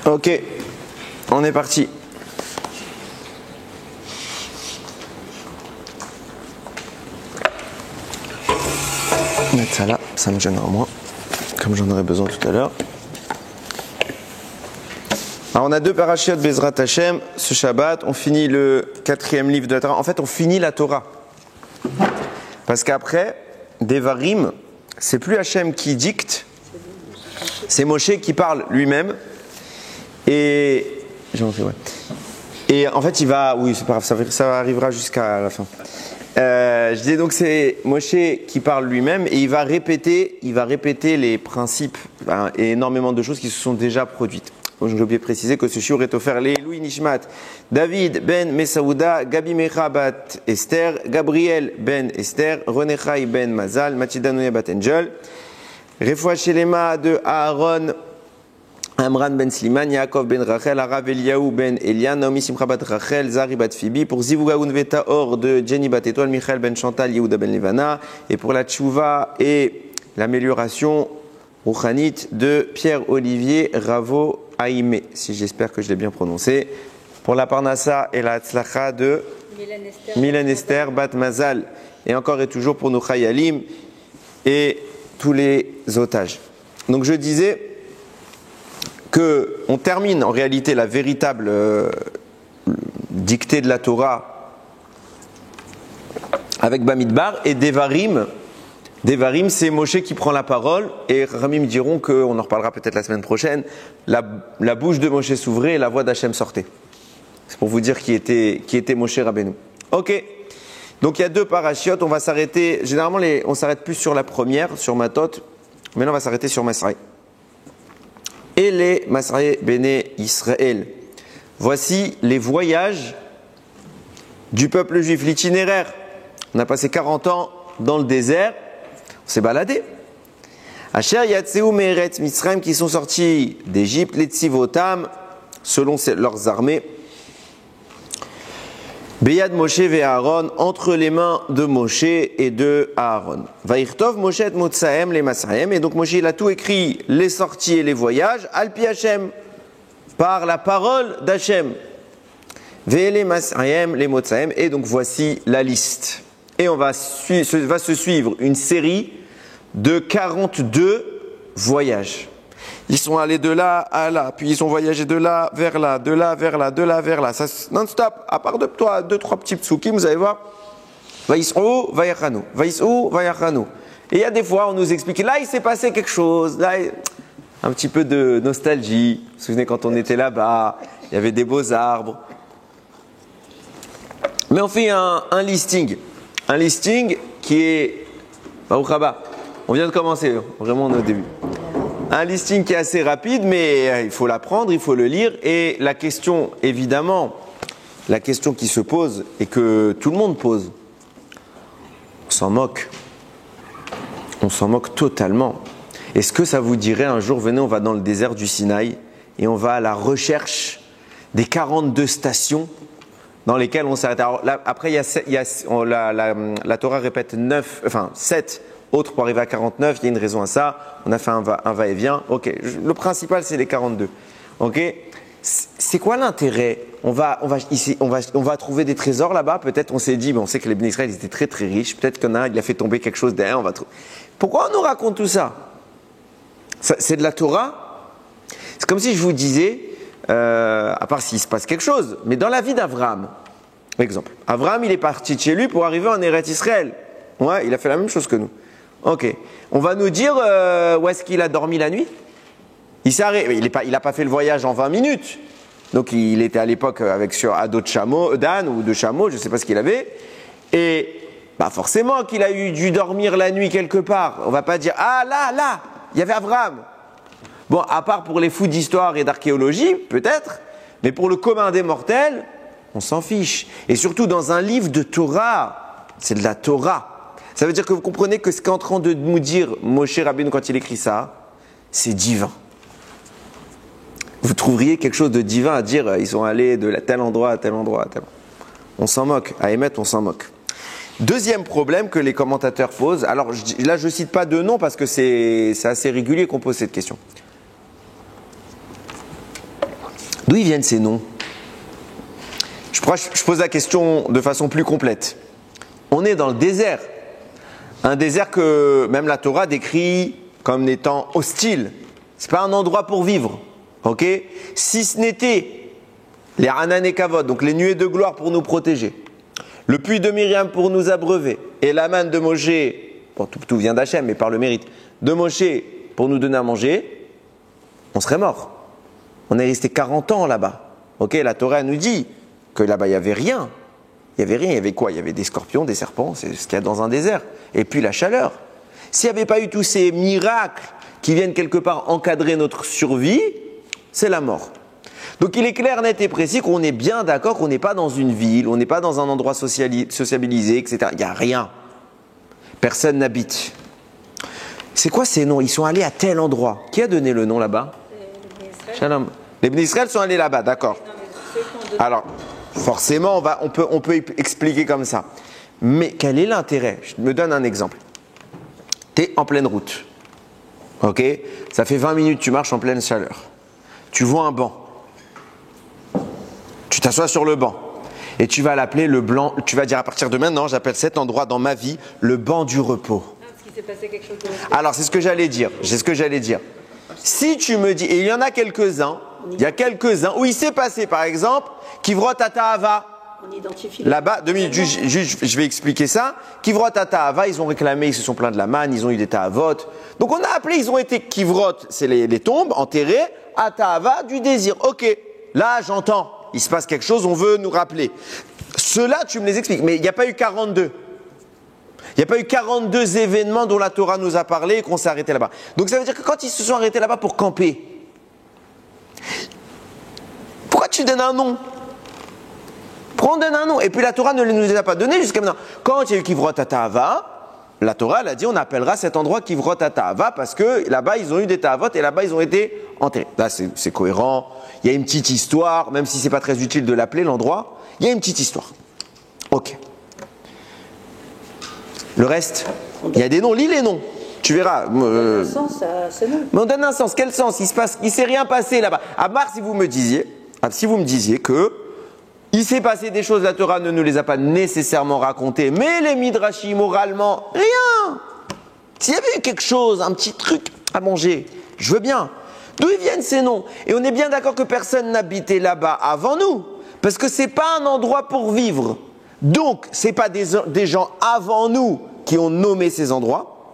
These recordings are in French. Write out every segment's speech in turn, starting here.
Ok, on est parti. Mettre ça là, ça me gênera moins, comme j'en aurai besoin tout à l'heure. Alors on a deux parashiot Bezrat Hashem, ce Shabbat, on finit le 4e livre de la Torah. En fait, on finit la Torah. Parce qu'après, Devarim, c'est plus Hashem qui dicte, c'est Moshe qui parle lui-même. Et en fait, il va, oui, c'est pas grave, ça arrivera jusqu'à la fin. Je disais donc c'est Moshe qui parle lui-même et il va répéter les principes et énormément de choses qui se sont déjà produites. Donc, j'ai oublié de préciser que ce shiur est offert les Louis Nishmat, David ben Mesaouda, Gabi Mecha bat Esther, Gabriel ben Esther, René Chai ben Mazal, Mathilda Nouya bat Angel, Refoua Shelema de Aaron, Amran ben Sliman, Yaakov ben Rachel, Arav Eliaou ben Elian, Naomi Simcha bat Rachel, Zari bat Phoebe, pour Zivuga Unveta Or de Jenny bat Étoile, Michael ben Chantal, Yehuda ben Levana, et pour la Tchouva et l'amélioration Rouchanite de Pierre-Olivier Ravo Aïmé, si j'espère que je l'ai bien prononcé. Pour la Parnassa et la Tzlacha de Milen Esther Bat Mazal. Et encore et toujours pour nos Chayalim et tous les otages. Donc je disais qu'on termine en réalité la véritable dictée de la Torah avec Bamidbar et Devarim. Devarim, c'est Moshe qui prend la parole et Ramim diront qu'on en reparlera peut-être la semaine prochaine. La bouche de Moshe s'ouvrait et la voix d'Hachem sortait. C'est pour vous dire qui était Moshe Rabbeinu. Ok. Donc il y a deux parachiotes. On va s'arrêter. Généralement, on s'arrête plus sur la première, sur Matot. Maintenant, on va s'arrêter sur Masraï. Et les Masraï Béné Israël. Voici les voyages du peuple juif, l'itinéraire. On a passé 40 ans dans le désert. On s'est baladé. Asher Yatseu Me'eretz Mitzrayim, qui sont sortis d'Égypte, les Tzivotam, selon leurs armées. Beyad Moshe ve Aaron, entre les mains de Moshe et de Aaron. Vaïchtov Moshe et Motsaem les Masraïm, et donc Moshe il a tout écrit, les sorties et les voyages, Alpi Hashem, par la parole d'Hachem. Ve les Masraïm les Motsaem, et donc voici la liste. Et va se suivre une série de 42 voyages. Ils sont allés de là à là, puis ils ont voyagé de là vers là, de là vers là, de là vers là. Ça non-stop, à part deux, trois petits psukim, vous allez voir. Vaïs'ou, vaïachanu, vaïs'ou, vaïachanu. Et il y a des fois, on nous explique, là il s'est passé quelque chose, là un petit peu de nostalgie. Vous vous souvenez quand on était là-bas, il y avait des beaux arbres. Mais on fait un listing. Un listing qui est... On vient de commencer, vraiment on est au début. Un listing qui est assez rapide, mais il faut l'apprendre, il faut le lire. Et la question, évidemment, la question qui se pose et que tout le monde pose, on s'en moque. On s'en moque totalement. Est-ce que ça vous dirait un jour, venez, on va dans le désert du Sinaï et on va à la recherche des 42 stations dans lesquelles on s'arrête. Alors là, après, la Torah répète 7 autres pour arriver à 49. Il y a une raison à ça. On a fait un va-et-vient. Ok. Le principal, c'est les 42. Ok. C'est quoi l'intérêt ? On va trouver des trésors là-bas. Peut-être on s'est dit, on sait que les Bnei Israël étaient très très riches. Peut-être qu'il y en a un, il a fait tomber quelque chose derrière. Pourquoi on nous raconte tout ça ? C'est de la Torah. C'est comme si je vous disais. À part s'il se passe quelque chose, mais dans la vie d'Avraham, exemple, Avraham il est parti de chez lui pour arriver en Eretz Israël. Ouais, il a fait la même chose que nous. Ok, on va nous dire où est-ce qu'il a dormi la nuit. Il n'a pas fait le voyage en 20 minutes. Donc il était à l'époque à dos de chameau, d'âne ou de chameau, je ne sais pas ce qu'il avait. Et forcément qu'il a dû dormir la nuit quelque part. On ne va pas dire là, il y avait Avraham. Bon, à part pour les fous d'histoire et d'archéologie, peut-être, mais pour le commun des mortels, on s'en fiche. Et surtout dans un livre de Torah, c'est de la Torah. Ça veut dire que vous comprenez que ce qu'est en train de nous dire Moshe Rabbeinu quand il écrit ça, c'est divin. Vous trouveriez quelque chose de divin à dire, ils sont allés de tel endroit à tel endroit à tel endroit. On s'en moque, à émettre, on s'en moque. Deuxième problème que les commentateurs posent, alors là je ne cite pas de nom parce que c'est assez régulier qu'on pose cette question. D'où ils viennent ces noms? Je pose la question de façon plus complète. On est dans le désert. Un désert que même la Torah décrit comme étant hostile. Ce n'est pas un endroit pour vivre. Okay? Si ce n'était les Hanan et Kavod, donc les nuées de gloire pour nous protéger, le puits de Myriam pour nous abreuver, et la manne de Moshe, bon, tout vient d'Hachem, mais par le mérite, de Moshe pour nous donner à manger, on serait mort. On est resté 40 ans là-bas. Okay? La Torah nous dit que là-bas, il n'y avait rien. Il n'y avait rien, il y avait quoi? Il y avait des scorpions, des serpents, c'est ce qu'il y a dans un désert. Et puis la chaleur. S'il n'y avait pas eu tous ces miracles qui viennent quelque part encadrer notre survie, c'est la mort. Donc il est clair, net et précis qu'on est bien d'accord qu'on n'est pas dans une ville, on n'est pas dans un endroit sociabilisé, etc. Il n'y a rien. Personne n'habite. C'est quoi ces noms? Ils sont allés à tel endroit. Qui a donné le nom là-bas? Shalom. Les Bnei Israël sont allés là-bas, d'accord. Alors, forcément, on peut expliquer comme ça. Mais quel est l'intérêt? Je me donne un exemple. Tu es en pleine route. Ok? Ça fait 20 minutes, tu marches en pleine chaleur. Tu vois un banc. Tu t'assois sur le banc. Et tu vas l'appeler le blanc. Tu vas dire à partir de maintenant, j'appelle cet endroit dans ma vie le banc du repos. Parce qu'il s'est passé quelque chose de... Alors, c'est ce que j'allais dire. Si tu me dis, et il y en a quelques-uns, où il s'est passé, par exemple, Kivrot Atahava. On identifie. Là-bas, 2 minutes, je vais expliquer ça. Kivrot Atahava, ils ont réclamé, ils se sont plaints de la manne, ils ont eu des Tahavot. Donc on a appelé, ils ont été Kivrot, c'est les tombes enterrées, Atahava, du désir. Ok, là j'entends, il se passe quelque chose, on veut nous rappeler. Ceux-là, tu me les expliques, mais il n'y a pas eu 42. Il n'y a pas eu 42 événements dont la Torah nous a parlé et qu'on s'est arrêté là-bas. Donc ça veut dire que quand ils se sont arrêtés là-bas pour camper, pourquoi tu donnes un nom? Pourquoi on donne un nom? Et puis la Torah ne nous les a pas donnés jusqu'à maintenant. Quand il y a eu Kivrot Atahava, la Torah elle a dit on appellera cet endroit Kivrot Atahava parce que là-bas ils ont eu des Tahavot et là-bas ils ont été enterrés. Là c'est cohérent. Il y a une petite histoire, même si c'est pas très utile de l'appeler l'endroit, il y a une petite histoire. Ok. Le reste, il y a des noms, lis les noms. Tu verras. Un sens à ce nom. Mais on donne un sens. Quel sens? Il s'est rien passé là-bas. À part si vous me disiez que il s'est passé des choses, la Torah ne nous les a pas nécessairement racontées, mais les Midrashim, moralement, rien. S'il y avait eu quelque chose, un petit truc à manger, je veux bien. D'où ils viennent ces noms? Et on est bien d'accord que personne n'habitait là-bas avant nous, parce que c'est pas un endroit pour vivre. Donc, ce n'est pas des gens avant nous qui ont nommé ces endroits.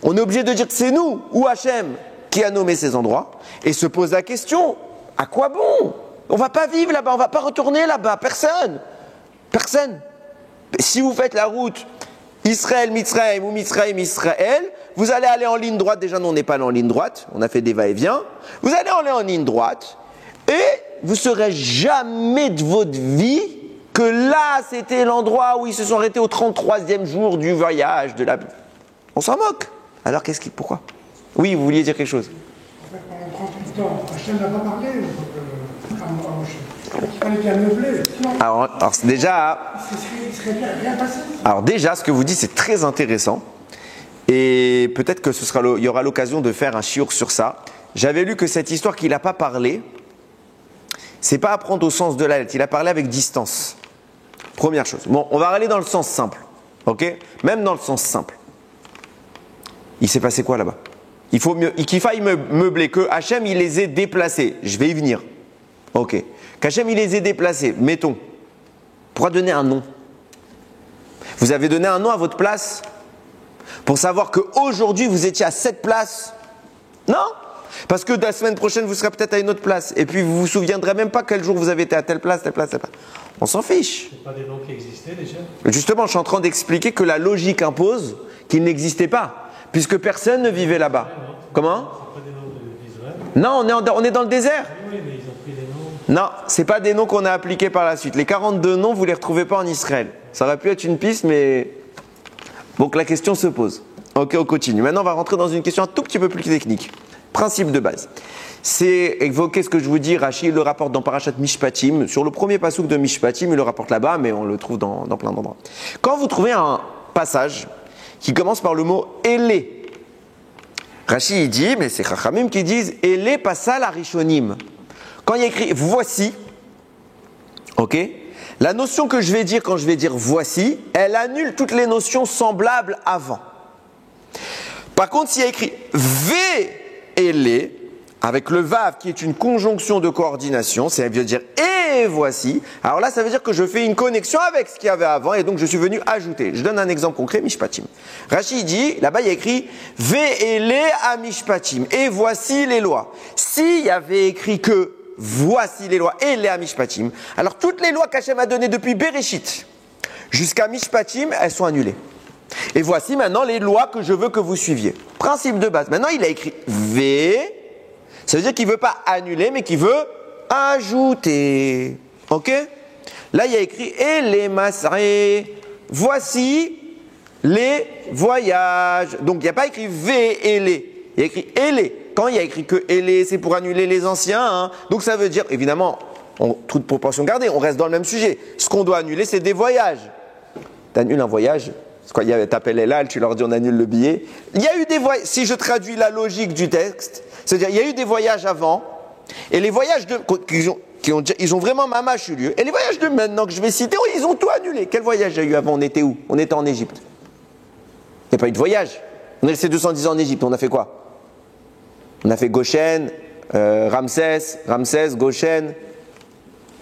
On est obligé de dire que c'est nous ou Hachem qui a nommé ces endroits et se pose la question, à quoi bon? On ne va pas vivre là-bas, on ne va pas retourner là-bas, personne. Personne. Si vous faites la route Israël, Mitzrayim ou Mitzrayim, Israël, vous allez aller en ligne droite. Déjà, nous, on n'est pas allé en ligne droite, on a fait des va-et-vient. Vous allez aller en ligne droite et vous ne saurez jamais de votre vie que là, c'était l'endroit où ils se sont arrêtés au 33e jour du voyage de la... On s'en moque. Alors, pourquoi? Oui, vous vouliez dire quelque chose? En fait, pendant 38 ans, Hachem n'a pas parlé à Moshe. Il fallait bien meubler. Alors déjà... Il serait rien passé. Alors déjà, ce que vous dites, c'est très intéressant. Et peut-être que il y aura l'occasion de faire un shiur sur ça. J'avais lu que cette histoire qu'il n'a pas parlé, c'est pas à prendre au sens de la lettre. Il a parlé avec distance. Première chose. Bon, on va aller dans le sens simple. Ok? Même dans le sens simple. Il s'est passé quoi là-bas? Il faut qu'il faille meubler, que Hachem il les ait déplacés. Je vais y venir. Ok. Qu'Hachem il les ait déplacés. Mettons. Pourquoi donner un nom? Vous avez donné un nom à votre place pour savoir qu'aujourd'hui vous étiez à cette place? Non? Parce que la semaine prochaine vous serez peut-être à une autre place. Et puis vous vous souviendrez même pas quel jour vous avez été à telle place, telle place, telle place. On s'en fiche. C'est pas des noms qui existaient déjà? Justement, je suis en train d'expliquer que la logique impose qu'il n'existait pas, puisque personne ne vivait là-bas. Comment? C'est pas des noms d'Israël? Non, on est dans le désert. Oui, mais ils ont pris des noms. Non, c'est pas des noms qu'on a appliqués par la suite. Les 42 noms, vous les retrouvez pas en Israël. Ça aurait pu être une piste, mais donc la question se pose. Ok, on continue. Maintenant, on va rentrer dans une question un tout petit peu plus technique. Principe de base. C'est évoquer ce que je vous dis, Rachid le rapporte dans Parashat Mishpatim. Sur le premier passouk de Mishpatim, il le rapporte là-bas, mais on le trouve dans plein d'endroits. Quand vous trouvez un passage qui commence par le mot « Elé », Rachid il dit, mais c'est Chachamim qui disent « Elé passal arishonim ». Quand il y a écrit voici, ok, la notion que je vais dire quand je vais dire voici, elle annule toutes les notions semblables avant. Par contre, s'il y a écrit V et les, avec le vav qui est une conjonction de coordination, ça veut dire et voici, alors là ça veut dire que je fais une connexion avec ce qu'il y avait avant et donc je suis venu ajouter. Je donne un exemple concret, Mishpatim. Rachid dit, là-bas il y a écrit V et les à Mishpatim, et voici les lois. S'il y avait écrit que voici les lois et les à Mishpatim, alors toutes les lois qu'Hachem a données depuis Bereshit jusqu'à Mishpatim, elles sont annulées. Et voici maintenant les lois que je veux que vous suiviez. Principe de base. Maintenant il a écrit V, ça veut dire qu'il ne veut pas annuler, mais qu'il veut ajouter. Ok? Là, il y a écrit et les masré. Voici les voyages. Donc, il n'y a pas écrit V et les. Il y a écrit et les. Quand il y a écrit que et les, c'est pour annuler les anciens. Hein. Donc, ça veut dire, évidemment, toute proportion gardée, on reste dans le même sujet. Ce qu'on doit annuler, c'est des voyages. Tu annules un voyage. Tu appelles Elal, tu leur dis on annule le billet. Il y a eu des voyages. Si je traduis la logique du texte, c'est-à-dire il y a eu des voyages avant, et les voyages ils ont vraiment mamache eu lieu. Et les voyages de maintenant que je vais citer, ils ont tout annulé. Quel voyage il y a eu avant? On était où? On était en Égypte. Il n'y a pas eu de voyage. On est resté 210 ans en Égypte. On a fait quoi? On a fait Goshen, Ramsès, Goshen.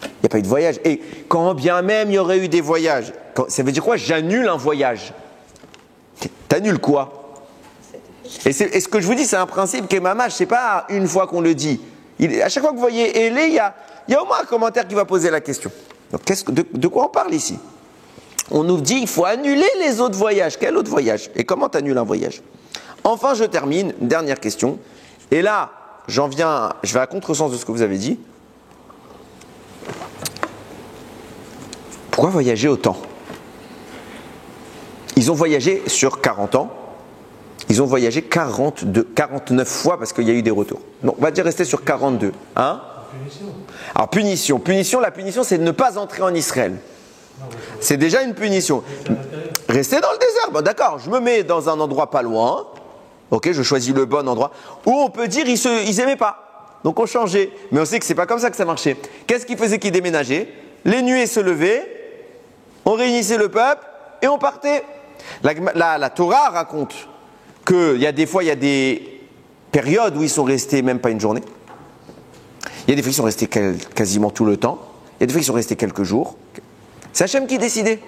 Il n'y a pas eu de voyage. Et quand bien même il y aurait eu des voyages, ça veut dire quoi? J'annule un voyage. T'annules quoi? Et ce que je vous dis, c'est un principe qui est mamache. C'est pas une fois qu'on le dit. À chaque fois que vous voyez Élé, il y a au moins un commentaire qui va poser la question. Donc, de quoi on parle ici? On nous dit il faut annuler les autres voyages. Quel autre voyage? Et comment tu annules un voyage? Enfin, je termine. Une dernière question. Et là, je vais à contresens de ce que vous avez dit. Pourquoi voyager autant? Ils ont voyagé sur 40 ans. Ils ont voyagé 49 fois parce qu'il y a eu des retours. Donc, on va dire rester sur 42. Hein? Punition. Alors, la punition, c'est de ne pas entrer en Israël. C'est déjà une punition. Rester dans le désert, bon, d'accord, je me mets dans un endroit pas loin. Ok, je choisis le bon endroit. Où on peut dire ils n'aimaient pas. Donc, on changeait. Mais on sait que c'est pas comme ça que ça marchait. Qu'est-ce qui faisait qu'ils déménageaient? Les nuées se levaient, on réunissait le peuple et on partait. La Torah raconte qu'il y a des fois, il y a des périodes où ils sont restés même pas une journée. Il y a des fois, ils sont restés quasiment tout le temps. Il y a des fois, ils sont restés quelques jours. C'est Hachem qui décidait.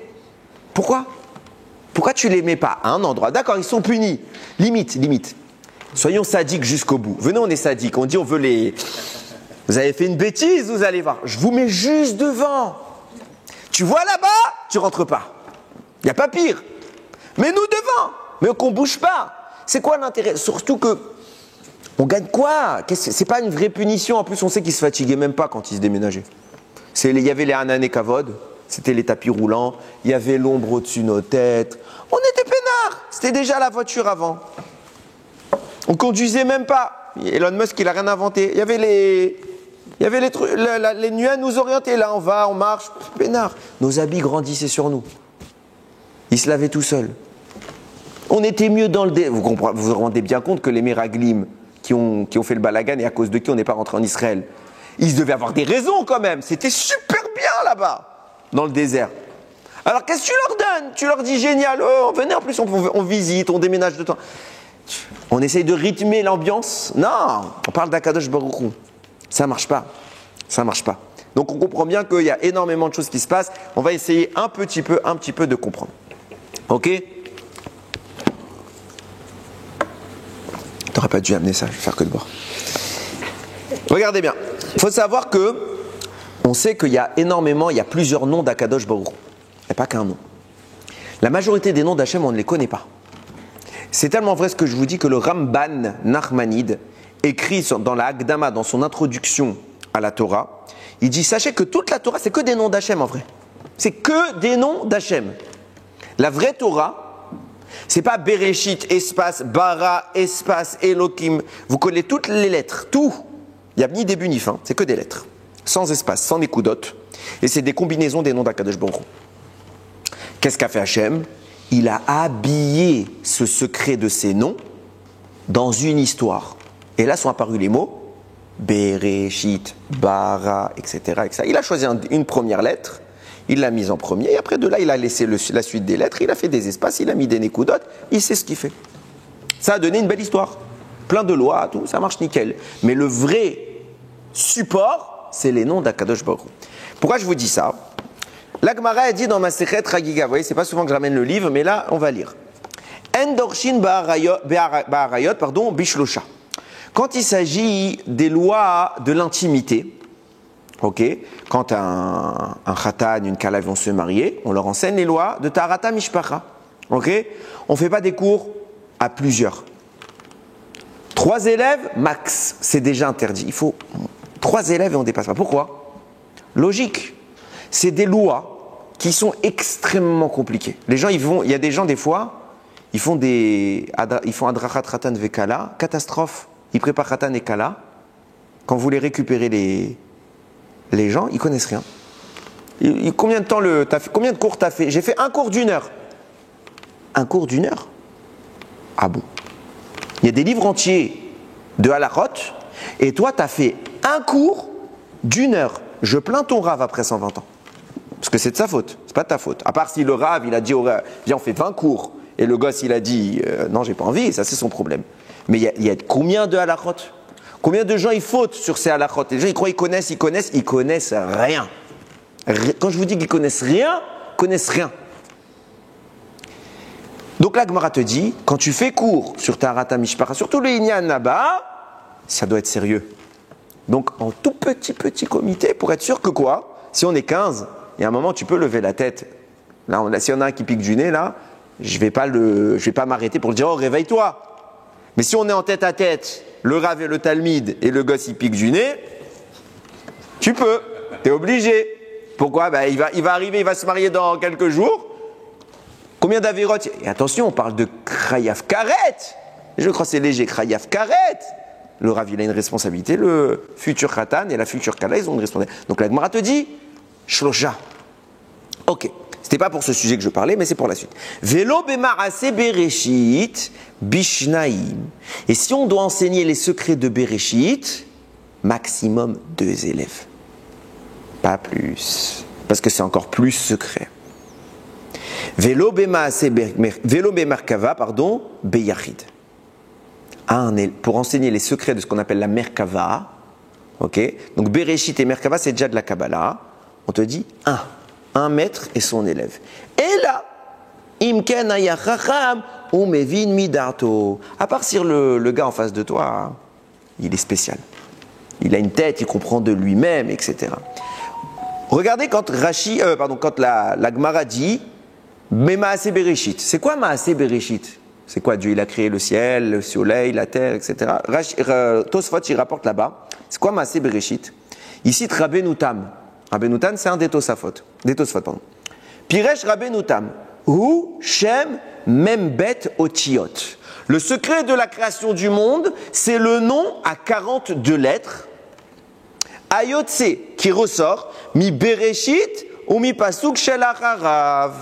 Pourquoi? Pourquoi tu les mets pas à un endroit? D'accord, ils sont punis. Limite. Soyons sadiques jusqu'au bout. Venez, on est sadiques. On dit, on veut les... Vous avez fait une bêtise, vous allez voir. Je vous mets juste devant. Tu vois là-bas, tu rentres pas. Il n'y a pas pire. Mais nous devant. Mais qu'on bouge pas. C'est quoi l'intérêt? Surtout que on gagne quoi? C'est pas une vraie punition. En plus, on sait qu'ils se fatiguaient même pas quand ils se déménageaient. Il y avait les Hanan Kavod, c'était les tapis roulants. Il y avait l'ombre au-dessus de nos têtes. On était peinards. C'était déjà la voiture avant. On conduisait même pas. Elon Musk, il a rien inventé. Il y avait les nuages nous orientaient. Là, on va, on marche. Peinard. Nos habits grandissaient sur nous. Ils se lavaient tout seuls. On était mieux dans le vous vous rendez bien compte que les Meraglim qui ont fait le balagan et à cause de qui on n'est pas rentré en Israël, ils devaient avoir des raisons quand même. C'était super bien là-bas, dans le désert. Alors qu'est-ce que tu leur donnes? Tu leur dis génial, oh, venez, en plus on visite, on déménage de temps. On essaye de rythmer l'ambiance. Non, on parle d'Akadosh Baruch Hu. Ça marche pas. Donc on comprend bien qu'il y a énormément de choses qui se passent. On va essayer un petit peu de comprendre. Ok? T'aurais pas dû amener ça, je vais faire que de boire. Regardez bien. Il faut savoir que on sait qu'il y a plusieurs noms d'Akadosh Baruch Hu. Il n'y a pas qu'un nom. La majorité des noms d'Hachem, on ne les connaît pas. C'est tellement vrai ce que je vous dis que le Ramban Nachmanide écrit dans la Hakdama, dans son introduction à la Torah, il dit, sachez que toute la Torah, c'est que des noms d'Hachem en vrai. C'est que des noms d'Hachem. La vraie Torah, c'est pas Bereshit, espace, Bara, espace, Elohim. Vous connaissez toutes les lettres, tout. Il n'y a ni début ni fin, c'est que des lettres. Sans espace, sans écoudotes. Et c'est des combinaisons des noms d'Akadosh Baruch Hu. Qu'est-ce qu'a fait Hachem? Il a habillé ce secret de ces noms dans une histoire. Et là sont apparus les mots Bereshit, Bara, etc., etc. Il a choisi une première lettre, il l'a mise en premier, et après de là, il a laissé la suite des lettres, il a fait des espaces, il a mis des nékoudotes, il sait ce qu'il fait. Ça a donné une belle histoire. Plein de lois, tout, ça marche nickel. Mais le vrai support, c'est les noms d'Akadosh Baruch Hu. Pourquoi je vous dis ça? La Gemara a dit dans ma Masechet Ragiga, vous voyez, c'est pas souvent que je ramène le livre, mais là, on va lire. Endorshin ba'arayot, pardon, bishlosha. Quand il s'agit des lois de l'intimité, ok, quand un khatan, une kala vont se marier, on leur enseigne les lois de Tarata Mishpacha. Ok, on ne fait pas des cours à plusieurs. 3 élèves, max, c'est déjà interdit. Il faut 3 élèves et on ne dépasse pas. Pourquoi? Logique. C'est des lois qui sont extrêmement compliquées. Les gens, il y a des gens, des fois, ils font Adrachat Khatan Vekala, catastrophe. Ils préparent Khatan et Kala. Quand vous les récupérez les gens, ils connaissent rien. Combien de cours t'as fait? J'ai fait un cours d'1 heure. Un cours d'1 heure? Ah bon? Il y a des livres entiers de halachot, et toi, tu as fait un cours d'1 heure. Je plains ton rave après 120 ans. Parce que c'est de sa faute, c'est pas de ta faute. À part si le rave, il a dit, viens, on fait 20 cours, et le gosse, il a dit, non, j'ai pas envie, ça c'est son problème. Mais il y a combien de halachot? Combien de gens ils fautent sur ces halachot? Les gens, ils croient qu'ils connaissent rien. Quand je vous dis qu'ils connaissent rien, ils connaissent rien. Donc la Gemara te dit, quand tu fais cours sur Tarata Mishpacha, surtout le Inyan là-bas, ça doit être sérieux. Donc en tout petit comité, pour être sûr que quoi? Si on est 15, il y a un moment tu peux lever la tête. Là, si on a un qui pique du nez, là, je vais pas m'arrêter pour le dire, oh réveille-toi. Mais si on est en tête à tête, le Rav et le Talmid, et le gosse il pique du nez, tu peux, t'es obligé. Pourquoi? Il va arriver, il va se marier dans quelques jours. Combien d'avérotes? Et attention, on parle de Krayav Karet. Je crois que c'est léger, Krayav Karet. Le Rav, il a une responsabilité. Le futur Khatan et la future Kala, ils ont une responsabilité. Donc la Gemara te dit, Shlosha. Ok, c'était pas pour ce sujet que je parlais, mais c'est pour la suite. Velo bemarase bereshit bishnaim. Et si on doit enseigner les secrets de Bereshit, maximum 2 élèves. Pas plus. Parce que c'est encore plus secret. Velo bemarkava, pardon, beyachid. Pour enseigner les secrets de ce qu'on appelle la merkava, ok, donc Bereshit et merkava, c'est déjà de la Kabbalah. On te dit 1 maître et son élève. Et là, imken ayachacham umevin midarto. À part si le gars en face de toi, il est spécial. Il a une tête, il comprend de lui-même, etc. Regardez quand quand la Gemara dit mais Maaseh Bereshit. C'est quoi Maaseh Bereshit? C'est quoi? Dieu, il a créé le ciel, le soleil, la terre, etc. Tosfot, il rapporte là-bas. C'est quoi Maaseh Bereshit? Il cite Rabbeinu Tam. Rabbeinu Tam, c'est un des Tosfot. Pardon. Piresh Rabbeinu Tam. Hu Shem Membet Otiot. Le secret de la création du monde, c'est le nom à 42 lettres. Ayotse, qui ressort, mi Bereshit ou mi Pasuk Shel Acharav.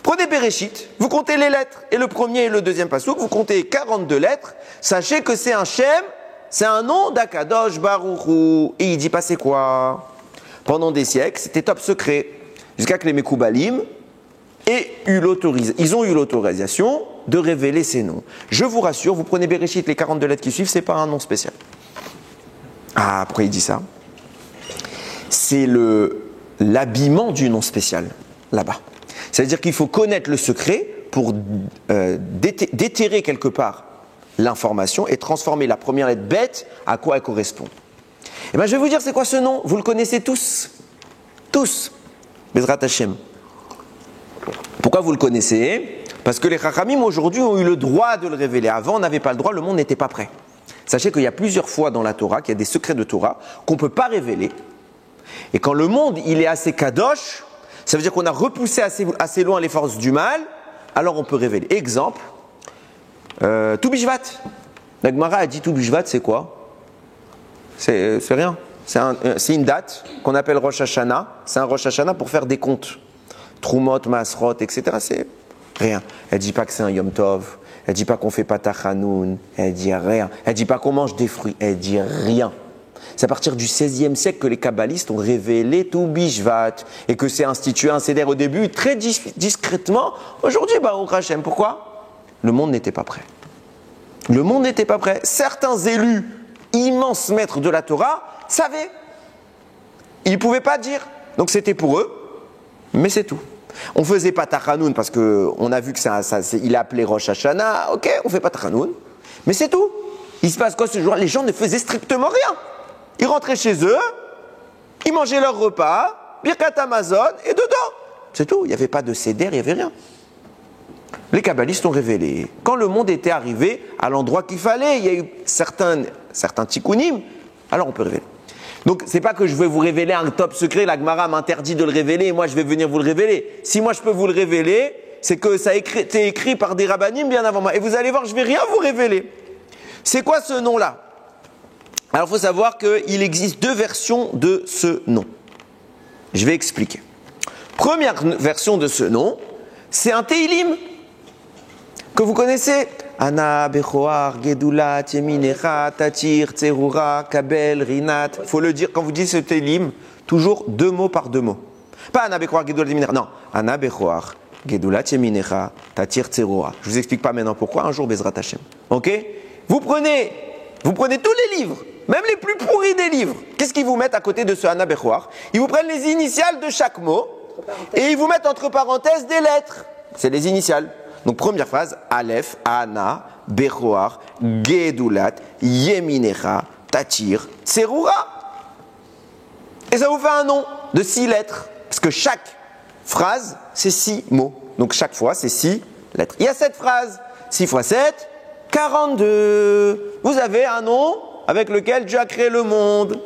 Prenez Bereshit, vous comptez les lettres, et le premier et le deuxième pasuk, vous comptez 42 lettres, sachez que c'est un Shem, c'est un nom d'Akadosh Baruch Hu. Et il dit pas c'est quoi? Pendant des siècles, c'était top secret, jusqu'à que les Mekoubalim ils ont eu l'autorisation de révéler ces noms. Je vous rassure, vous prenez Bereshit, les 42 lettres qui suivent, c'est pas un nom spécial. Ah, pourquoi il dit ça? C'est l'habillement du nom spécial, là-bas. C'est-à-dire qu'il faut connaître le secret pour déterrer quelque part l'information et transformer la première lettre bête à quoi elle correspond. Eh bien, je vais vous dire c'est quoi ce nom. Vous le connaissez tous. Tous. Bezrat Hashem. Pourquoi vous le connaissez? Parce que les Chachamim aujourd'hui ont eu le droit de le révéler. Avant, on n'avait pas le droit, le monde n'était pas prêt. Sachez qu'il y a plusieurs fois dans la Torah, qu'il y a des secrets de Torah qu'on ne peut pas révéler. Et quand le monde il est assez kadosh, ça veut dire qu'on a repoussé assez loin les forces du mal, alors on peut révéler. Exemple, Tou Bishvat. La Gemara a dit Tou Bishvat, c'est quoi? C'est rien. C'est une date qu'on appelle Rosh Hashanah. C'est un Rosh Hashanah pour faire des comptes. Trumot, Masrot, etc. C'est rien. Elle ne dit pas que c'est un Yom Tov. Elle ne dit pas qu'on ne fait pas Tachanoun. Elle ne dit rien. Elle ne dit pas qu'on mange des fruits. Elle ne dit rien. C'est à partir du XVIe siècle que les kabbalistes ont révélé tout Bishvat et que c'est institué un seder au début très discrètement. Aujourd'hui, Baruch Hashem, pourquoi? Le monde n'était pas prêt. Le monde n'était pas prêt. Certains élus, immenses maîtres de la Torah, savaient. Ils ne pouvaient pas dire. Donc c'était pour eux, mais c'est tout. On ne faisait pas Tachanoun parce qu'on a vu que il a appelé Rosh Hashanah. Ok, on ne fait pas Tachanoun, mais c'est tout. Il se passe quoi ce jour? Les gens ne faisaient strictement rien. Ils rentraient chez eux, ils mangeaient leur repas, Birkat Amazon et dedans. C'est tout. Il n'y avait pas de seder, il n'y avait rien. Les kabbalistes ont révélé. Quand le monde était arrivé à l'endroit qu'il fallait, il y a eu certains tikkunim, alors on peut révéler. Donc, c'est pas que je vais vous révéler un top secret, la Gemara m'interdit de le révéler et moi je vais venir vous le révéler. Si moi je peux vous le révéler, c'est que ça a été écrit par des rabbanim bien avant moi. Et vous allez voir, je vais rien vous révéler. C'est quoi ce nom-là? Alors, il faut savoir qu'il existe deux versions de ce nom. Je vais expliquer. Première version de ce nom, c'est un Teilim que vous connaissez. Ana, Bechoar, Gedulat, Yeminecha, Tatir, Tserura, Kabel, Rinat. Il faut le dire, quand vous dites ce Teilim, toujours deux mots par deux mots. Pas Ana, Bechoar, Gedulat, Yeminecha. Non. Ana, Bechoar, Gedulat, Yeminecha, Tatir, Tserura. Je vous explique pas maintenant pourquoi, un jour, Bezrat Hashem. Ok? Vous prenez tous les livres, même les plus pourris des livres. Qu'est-ce qu'ils vous mettent à côté de ce Ana, Bechoar? Ils vous prennent les initiales de chaque mot et ils vous mettent entre parenthèses des lettres. C'est les initiales. Donc, première phrase, Aleph, Ana, Bechoar, Gedulat, Yeminecha, Tatir, Tserura. Et ça vous fait un nom de 6 lettres. Parce que chaque phrase, c'est 6 mots. Donc, chaque fois, c'est 6 lettres. Il y a 7 phrases. 6 fois 7, 42. Vous avez un nom avec lequel Dieu a créé le monde.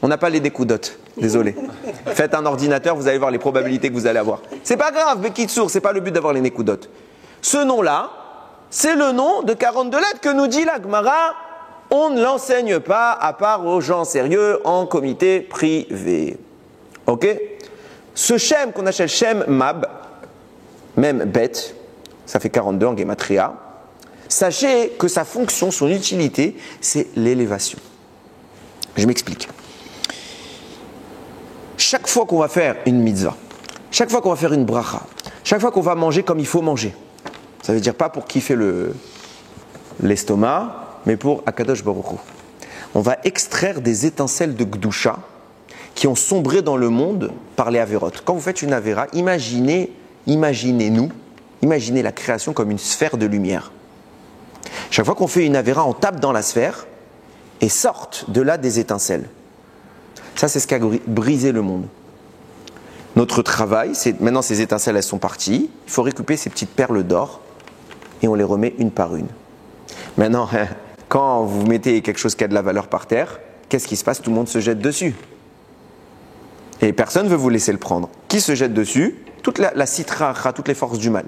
On n'a pas les découdotes. Désolé. Faites un ordinateur, vous allez voir les probabilités que vous allez avoir. C'est pas grave, Bekitsour, c'est pas le but d'avoir les découdotes. Ce nom-là, c'est le nom de 42 lettres que nous dit la Gemara. On ne l'enseigne pas à part aux gens sérieux en comité privé. Ok? Ce Shem qu'on appelle Shem Mab, même bête, ça fait 42 en Gematria. Sachez que sa fonction, son utilité, c'est l'élévation. Je m'explique. Chaque fois qu'on va faire une mitzvah, chaque fois qu'on va faire une bracha, chaque fois qu'on va manger comme il faut manger, ça veut dire pas pour kiffer l'estomac, mais pour Akadosh Baruch Hu. On va extraire des étincelles de Gdusha qui ont sombré dans le monde par les avérotes. Quand vous faites une avéra, imaginez-nous, imaginez la création comme une sphère de lumière. Chaque fois qu'on fait une avéra, on tape dans la sphère et sortent de là des étincelles. Ça, c'est ce qui a brisé le monde. Notre travail, c'est maintenant ces étincelles, elles sont parties. Il faut récupérer ces petites perles d'or et on les remet une par une. Maintenant, quand vous mettez quelque chose qui a de la valeur par terre, qu'est-ce qui se passe? Tout le monde se jette dessus. Et personne ne veut vous laisser le prendre. Qui se jette dessus? Toute la citra, toutes les forces du mal.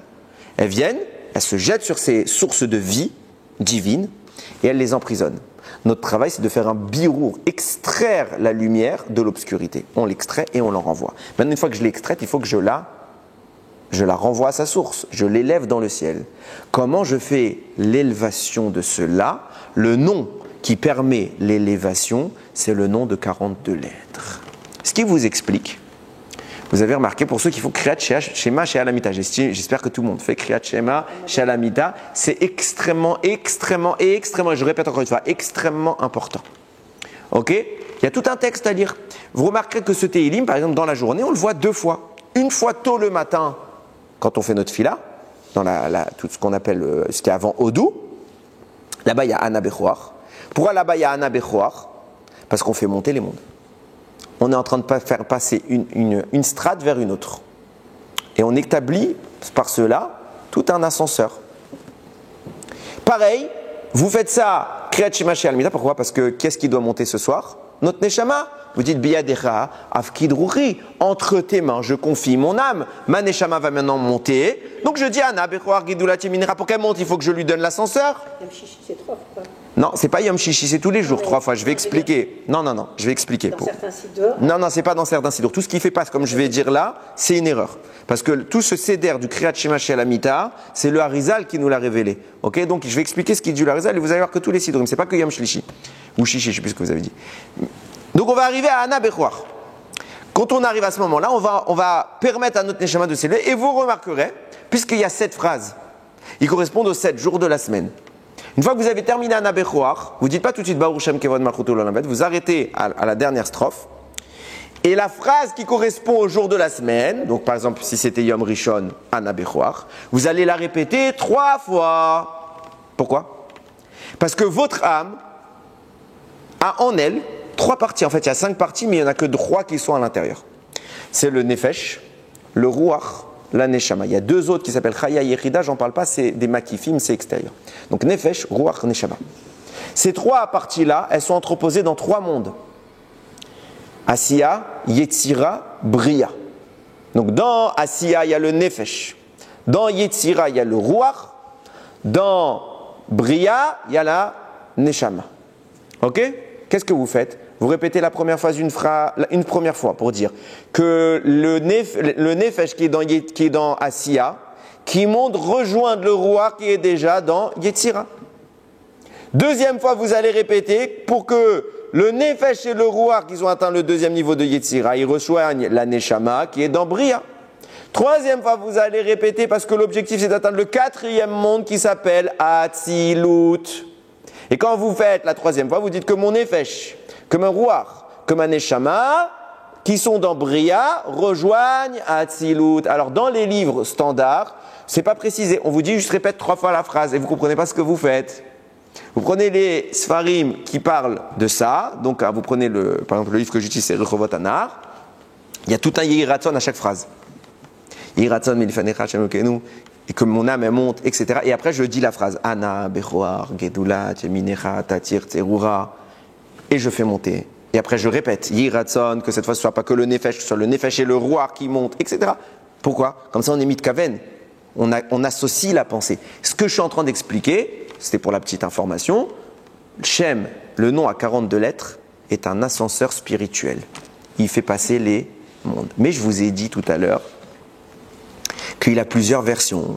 Elles viennent, elles se jettent sur ces sources de vie divine et elles les emprisonnent. Notre travail, c'est de faire un birour, extraire la lumière de l'obscurité. On l'extrait et on l'en renvoie. Maintenant, une fois que je l'ai extraite, il faut que je la renvoie à sa source. Je l'élève dans le ciel. Comment je fais l'élévation de cela? Le nom qui permet l'élévation, c'est le nom de 42 lettres. Ce qui vous explique, vous avez remarqué, pour ceux qui font Kriyat Shema chez Alamita, j'espère que tout le monde fait Kriyat Shema chez Alamita, c'est extrêmement, et je répète encore une fois, extrêmement important. Ok? Il y a tout un texte à lire. Vous remarquerez que ce Teilim, par exemple, dans la journée, on le voit 2 fois. Une fois tôt le matin, quand on fait notre fila, dans tout ce qu'on appelle, ce qui est avant Odou. Là-bas, il y a Ana Bechoar. Pourquoi là-bas, il y a Ana Bechoar? Parce qu'on fait monter les mondes. On est en train de faire passer une strate vers une autre. Et on établit par cela tout un ascenseur. Pareil, vous faites ça, Kriyat Shema chez Almida, pourquoi? Parce que qu'est-ce qui doit monter ce soir? Notre Neshama. Vous dites Biyadecha, Afkid Ruchi, entre tes mains, je confie mon âme. Ma Neshama va maintenant monter. Donc je dis à Ana, Bechoar, Gedulat, Yeminera, pour qu'elle monte, il faut que je lui donne l'ascenseur. Yom Shishi, c'est 3 fois. Non, c'est pas Yom Shishi, c'est tous les jours, 3 fois. Je vais expliquer. Non, je vais expliquer. Dans certains sidor. Non, c'est pas dans certains sidor. Tout ce qui fait pas, comme je vais dire là, c'est une erreur. Parce que tout ce céder du Kriyat Shema chez Alamita, c'est le Harizal qui nous l'a révélé. Ok, donc je vais expliquer ce qu'il dit le Harizal et vous allez voir que tous les sidorim, c'est pas que Yom Shlishi. Ou Chiché, je ne sais plus ce que vous avez dit. Donc on va arriver à Ana Bechoar. Quand on arrive à ce moment-là, on va permettre à notre Neshama de s'élever. Et vous remarquerez, puisqu'il y a 7 phrases, ils correspondent aux 7 jours de la semaine. Une fois que vous avez terminé Ana Bechoar, vous ne dites pas tout de suite Baruch Shem Kevod Malchuto Olam Vaed, vous arrêtez à la dernière strophe. Et la phrase qui correspond au jour de la semaine, donc par exemple si c'était Yom Rishon, Ana Bechoar, vous allez la répéter 3 fois. Pourquoi? Parce que votre âme a en elle 3 parties. En fait, il y a 5 parties, mais il n'y en a que 3 qui sont à l'intérieur. C'est le Nefesh, le Ruach, la Neshama. Il y a 2 autres qui s'appellent Chaya et Yechida, j'en parle pas, c'est des makifim, c'est extérieur. Donc Nefesh, Ruach, Neshama. Ces 3 parties-là, elles sont entreposées dans 3 mondes. Asiya, Yetzira, Bria. Donc dans Asiya, il y a le Nefesh. Dans Yetzira, il y a le Ruach. Dans Bria, il y a la Neshama. Ok? Qu'est-ce que vous faites? Vous répétez la première phrase une première fois pour dire que le Nefesh qui est dans Asiya, qui monte rejoindre le Ruach qui est déjà dans Yetzira. Deuxième fois, vous allez répéter pour que le Nefesh et le Ruach qui ont atteint le 2e niveau de Yetzira, ils rejoignent la Neshama qui est dans Bria. Troisième fois, vous allez répéter parce que l'objectif c'est d'atteindre le 4e monde qui s'appelle Atzilut. Et quand vous faites la 3e fois, vous dites que mon Nefesh, que mon Ruach, que ma Neshama, qui sont dans Bria, rejoignent Atzilut. Alors dans les livres standards, c'est pas précisé. On vous dit juste répète 3 fois la phrase et vous comprenez pas ce que vous faites. Vous prenez les Sfarim qui parlent de ça. Donc vous prenez par exemple le livre que j'utilise, c'est Rechovot Anar. Il y a tout un Yehiratzon à chaque phrase. Yehiratzon milifanecha Hashem Elokeinu. Et que mon âme elle monte, etc. Et après je dis la phrase Ana, Bechoar, Gedulat, Yeminecha, Tatir, Tserura. Et je fais monter. Et après je répète Yehiratzon, que cette fois ce ne soit pas que le Nefesh, que ce soit le Nefesh et le Ruach qui montent, etc. Pourquoi? Comme ça on est mitkaven. On associe la pensée. Ce que je suis en train d'expliquer, c'était pour la petite information, Shem, le nom à 42 lettres, est un ascenseur spirituel. Il fait passer les mondes. Mais je vous ai dit tout à l'heure qu'il a plusieurs versions.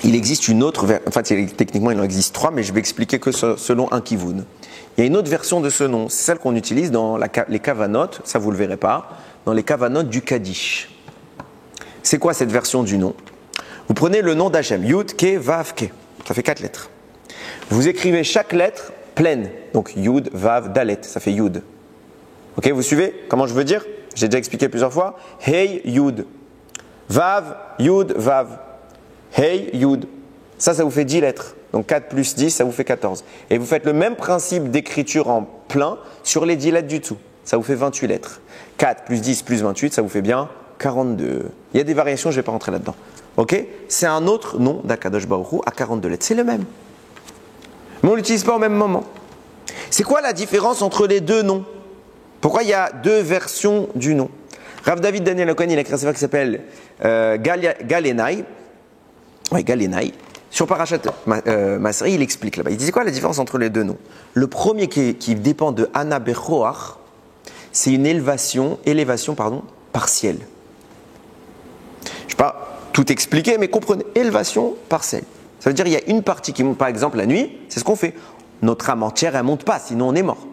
Il existe une autre version, enfin techniquement il en existe 3, mais je vais expliquer que selon un kivun. Il y a une autre version de ce nom, c'est celle qu'on utilise dans les kavanot, ça vous le verrez pas, dans les kavanot du Kaddish. C'est quoi cette version du nom? Vous prenez le nom d'Hachem, Yud, Ke, Vav, Ke. Ça fait 4 lettres. Vous écrivez chaque lettre pleine. Donc Yud, Vav, Dalet, ça fait Yud. Ok, vous suivez comment je veux dire? J'ai déjà expliqué plusieurs fois. Hey, Yud. Vav, Yud, Vav. Hey, Yud. Ça vous fait 10 lettres. Donc 4 plus 10, ça vous fait 14. Et vous faites le même principe d'écriture en plein sur les 10 lettres du dessous. Ça vous fait 28 lettres. 4 plus 10 plus 28, ça vous fait bien 42. Il y a des variations, je ne vais pas rentrer là-dedans. Ok? C'est un autre nom d'Akadosh Baruch Hu à 42 lettres. C'est le même. Mais on ne l'utilise pas au même moment. C'est quoi la différence entre les deux noms? Pourquoi il y a 2 versions du nom? Rav David Daniel Okan, il a écrit un sefer qui s'appelle Galenai. Oui, Galenai. Sur Parashat Masri, il explique là-bas. Il dit quoi la différence entre les deux noms? Le premier qui dépend de Ana Bechoar, c'est une élévation partielle. Je ne vais pas tout expliquer, mais comprenez, élévation partielle. Ça veut dire qu'il y a une partie qui monte, par exemple la nuit, c'est ce qu'on fait. Notre âme entière, elle ne monte pas, sinon on est mort.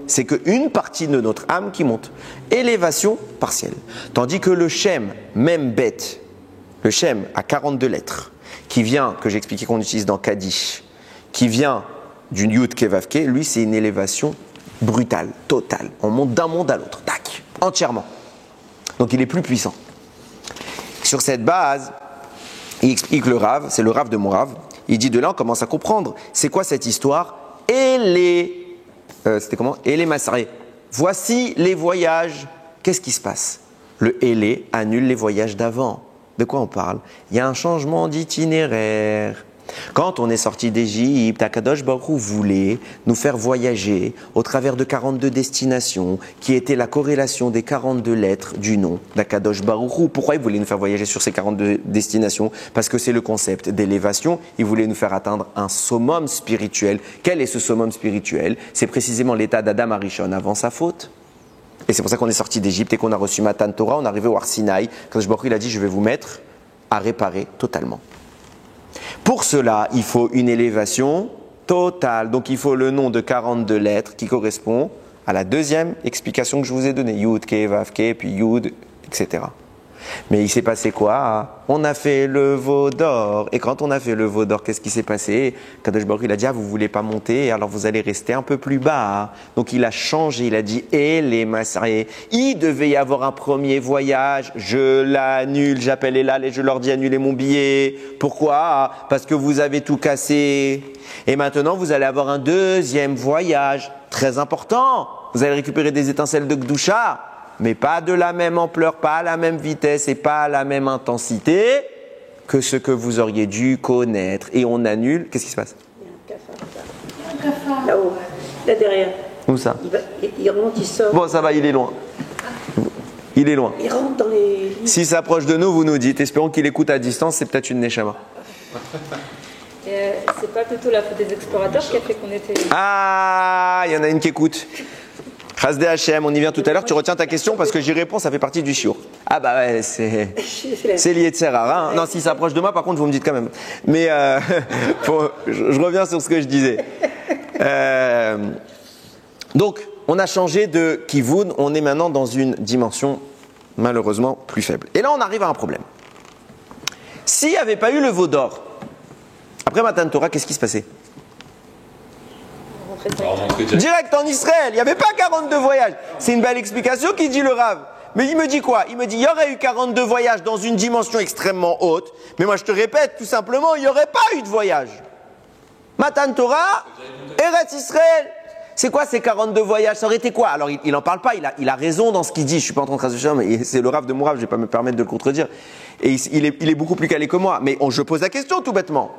C'est qu'une partie de notre âme qui monte. Élévation partielle. Tandis que le Shem, même bête, le Shem à 42 lettres, qui vient, que j'ai expliqué qu'on utilise dans Kaddish, qui vient d'une Yud Kevavke, lui c'est une élévation brutale, totale. On monte d'un monde à l'autre, tac, entièrement. Donc il est plus puissant. Sur cette base, il explique le Rav, c'est le Rav de mon Rav, il dit de là on commence à comprendre, c'est quoi cette histoire? C'était comment? Et les Masré. Voici les voyages. Qu'est-ce qui se passe? Le Élé annule les voyages d'avant. De quoi on parle? Il y a un changement d'itinéraire. Quand on est sorti d'Égypte, Akadosh Baruch Hu voulait nous faire voyager au travers de 42 destinations, qui étaient la corrélation des 42 lettres du nom d'Akadosh Baruch Hu. Pourquoi il voulait nous faire voyager sur ces 42 destinations? Parce que c'est le concept d'élévation. Il voulait nous faire atteindre un summum spirituel. Quel est ce summum spirituel? C'est précisément l'état d'Adam Arishon avant sa faute. Et c'est pour ça qu'on est sorti d'Égypte et qu'on a reçu Matan Torah. On est arrivé au Har Sinaï. Akadosh Baruch Hu il a dit, je vais vous mettre à réparer totalement. Pour cela, il faut une élévation total. Donc il faut le nom de 42 lettres qui correspond à la deuxième explication que je vous ai donnée. Yud, Ke, Vav, Ke, puis Yud, etc. Mais il s'est passé quoi? On a fait le veau d'or. Et quand on a fait le veau d'or, qu'est-ce qui s'est passé? Kadosh Baruch Hu, il a dit, ah, vous voulez pas monter, alors vous allez rester un peu plus bas. Donc il a changé, il a dit, et les massarés. Il devait y avoir un premier voyage, je l'annule, j'appelle Elal et je leur dis annulez mon billet. Pourquoi? Parce que vous avez tout cassé. Et maintenant, vous allez avoir un deuxième voyage, très important. Vous allez récupérer des étincelles de Gdusha. Mais pas de la même ampleur, pas à la même vitesse et pas à la même intensité que ce que vous auriez dû connaître. Et on annule. Qu'est-ce qui se passe? Il y a un cafard là-haut, là derrière. Où ça? Il remonte, il sort. Bon, ça va, il est loin. Il est loin. Il rentre dans les... S'il s'approche de nous, vous nous dites. Espérons qu'il écoute à distance, c'est peut-être une Neshama. C'est pas plutôt la faute des explorateurs qui a fait qu'on était... Ah, il y en a une qui écoute. Chasdé Hachem, on y vient tout à l'heure. Tu retiens ta question parce que j'y réponds, ça fait partie du shiur. Ah bah ouais, c'est lié de Serrara. Hein. Non, s'il s'approche de moi, par contre, vous me dites quand même. Mais je reviens sur ce que je disais. Donc, on a changé de Kivun, on est maintenant dans une dimension malheureusement plus faible. Et là, on arrive à un problème. S'il n'y avait pas eu le veau d'or, après Matan Torah, qu'est-ce qui se passait? Direct en Israël, il n'y avait pas 42 voyages. C'est une belle explication qui dit le Rav. Mais il me dit quoi? Il me dit il y aurait eu 42 voyages dans une dimension extrêmement haute. Mais moi je te répète tout simplement, il n'y aurait pas eu de voyage. Matan Torah, Eretz Israël. C'est quoi ces 42 voyages? Ça aurait été quoi? Alors il n'en parle pas, il a raison dans ce qu'il dit. Je ne suis pas en train de traduire, mais c'est le Rav de mon Rav, je ne vais pas me permettre de le contredire. Et il est beaucoup plus calé que moi. Mais je pose la question tout bêtement.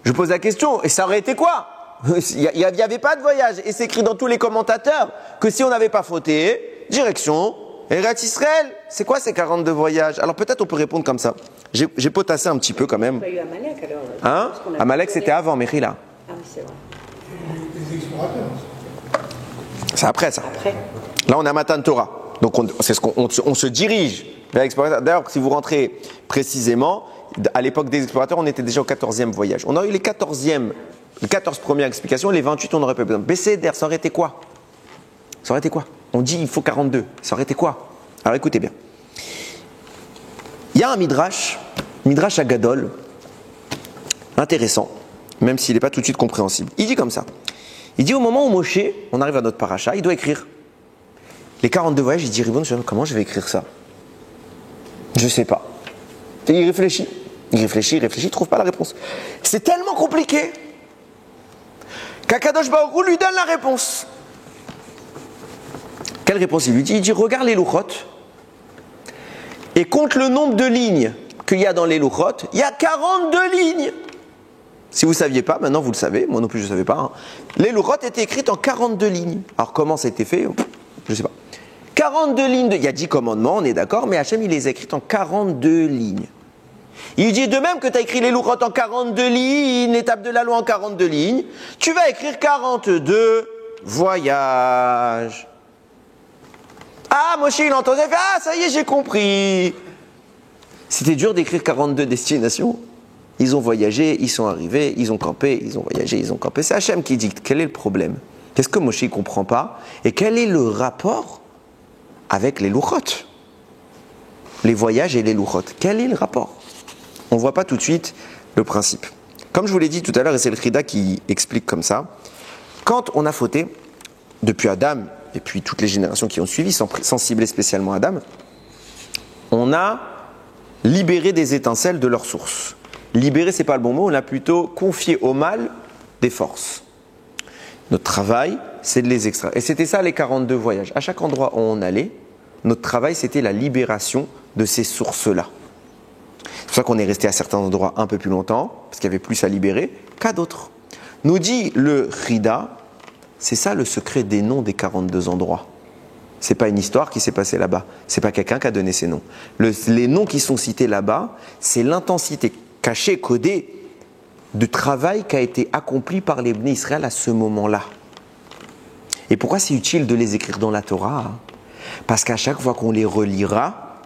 Je pose la question, et ça aurait été quoi? Il n'y avait pas de voyage. Et c'est écrit dans tous les commentateurs que si on n'avait pas fauté, direction, Eretz Israël. C'est quoi ces 42 voyages? Alors peut-être on peut répondre comme ça. J'ai potassé un petit peu quand même. Il y a eu Amalek alors. Hein? Amalek c'était avant, Mechila. Ah oui, c'est vrai. Les explorateurs. C'est après ça. Après. Là on a Matan Torah. Donc on se dirige vers l'explorateur. D'ailleurs, si vous rentrez précisément, à l'époque des explorateurs, on était déjà au 14e voyage. On a eu les 14 premières explications, les 28 on n'aurait pas besoin. Bécéder, ça aurait été quoi? Ça aurait été quoi? On dit il faut 42, ça aurait été quoi? Alors écoutez bien. Il y a un Midrash Agadol, intéressant, même s'il n'est pas tout de suite compréhensible. Il dit comme ça. Il dit au moment où Moshe, on arrive à notre paracha, il doit écrire les 42 voyages, il dit Ribon, comment je vais écrire ça? Je ne sais pas. Et il réfléchit, il ne trouve pas la réponse. C'est tellement compliqué qu'Akadosh Baruch Hu lui donne la réponse. Quelle réponse il lui dit? Il dit regarde les louchot et compte le nombre de lignes qu'il y a dans les louchot. Il y a 42 lignes. Si vous ne saviez pas, maintenant vous le savez, moi non plus je ne savais pas. Hein. Les louchot étaient écrites en 42 lignes. Alors comment ça a été fait? Je ne sais pas. 42 lignes, il y a 10 commandements, on est d'accord, mais Hachem il les a écrites en 42 lignes. Il dit de même que tu as écrit les louchot en 42 lignes, l'étape de la loi en 42 lignes, tu vas écrire 42 voyages. Ah, Moshe il entendait, ah ça y est j'ai compris. C'était dur d'écrire 42 destinations. Ils ont voyagé, ils sont arrivés, ils ont campé, ils ont voyagé, ils ont campé. C'est Hachem qui dicte. Quel est le problème? Qu'est-ce que Moshe ne comprend pas? Et quel est le rapport avec les louchot? Les voyages et les louchot. Quel est le rapport? On ne voit pas tout de suite le principe. Comme je vous l'ai dit tout à l'heure, et c'est le Frida qui explique comme ça, quand on a fauté, depuis Adam, et puis toutes les générations qui ont suivi, sans cibler spécialement Adam, on a libéré des étincelles de leur source. Libérer, c'est pas le bon mot, on a plutôt confié au mal des forces. Notre travail, c'est de les extraire. Et c'était ça les 42 voyages. À chaque endroit où on allait, notre travail, c'était la libération de ces sources-là. C'est pour ça qu'on est resté à certains endroits un peu plus longtemps, parce qu'il y avait plus à libérer, qu'à d'autres. Nous dit le Rida, c'est ça le secret des noms des 42 endroits. C'est pas une histoire qui s'est passée là-bas. C'est pas quelqu'un qui a donné ces noms. Les noms qui sont cités là-bas, c'est l'intensité cachée, codée, du travail qui a été accompli par les Bnei Israël à ce moment-là. Et pourquoi c'est utile de les écrire dans la Torah? Parce qu'à chaque fois qu'on les relira,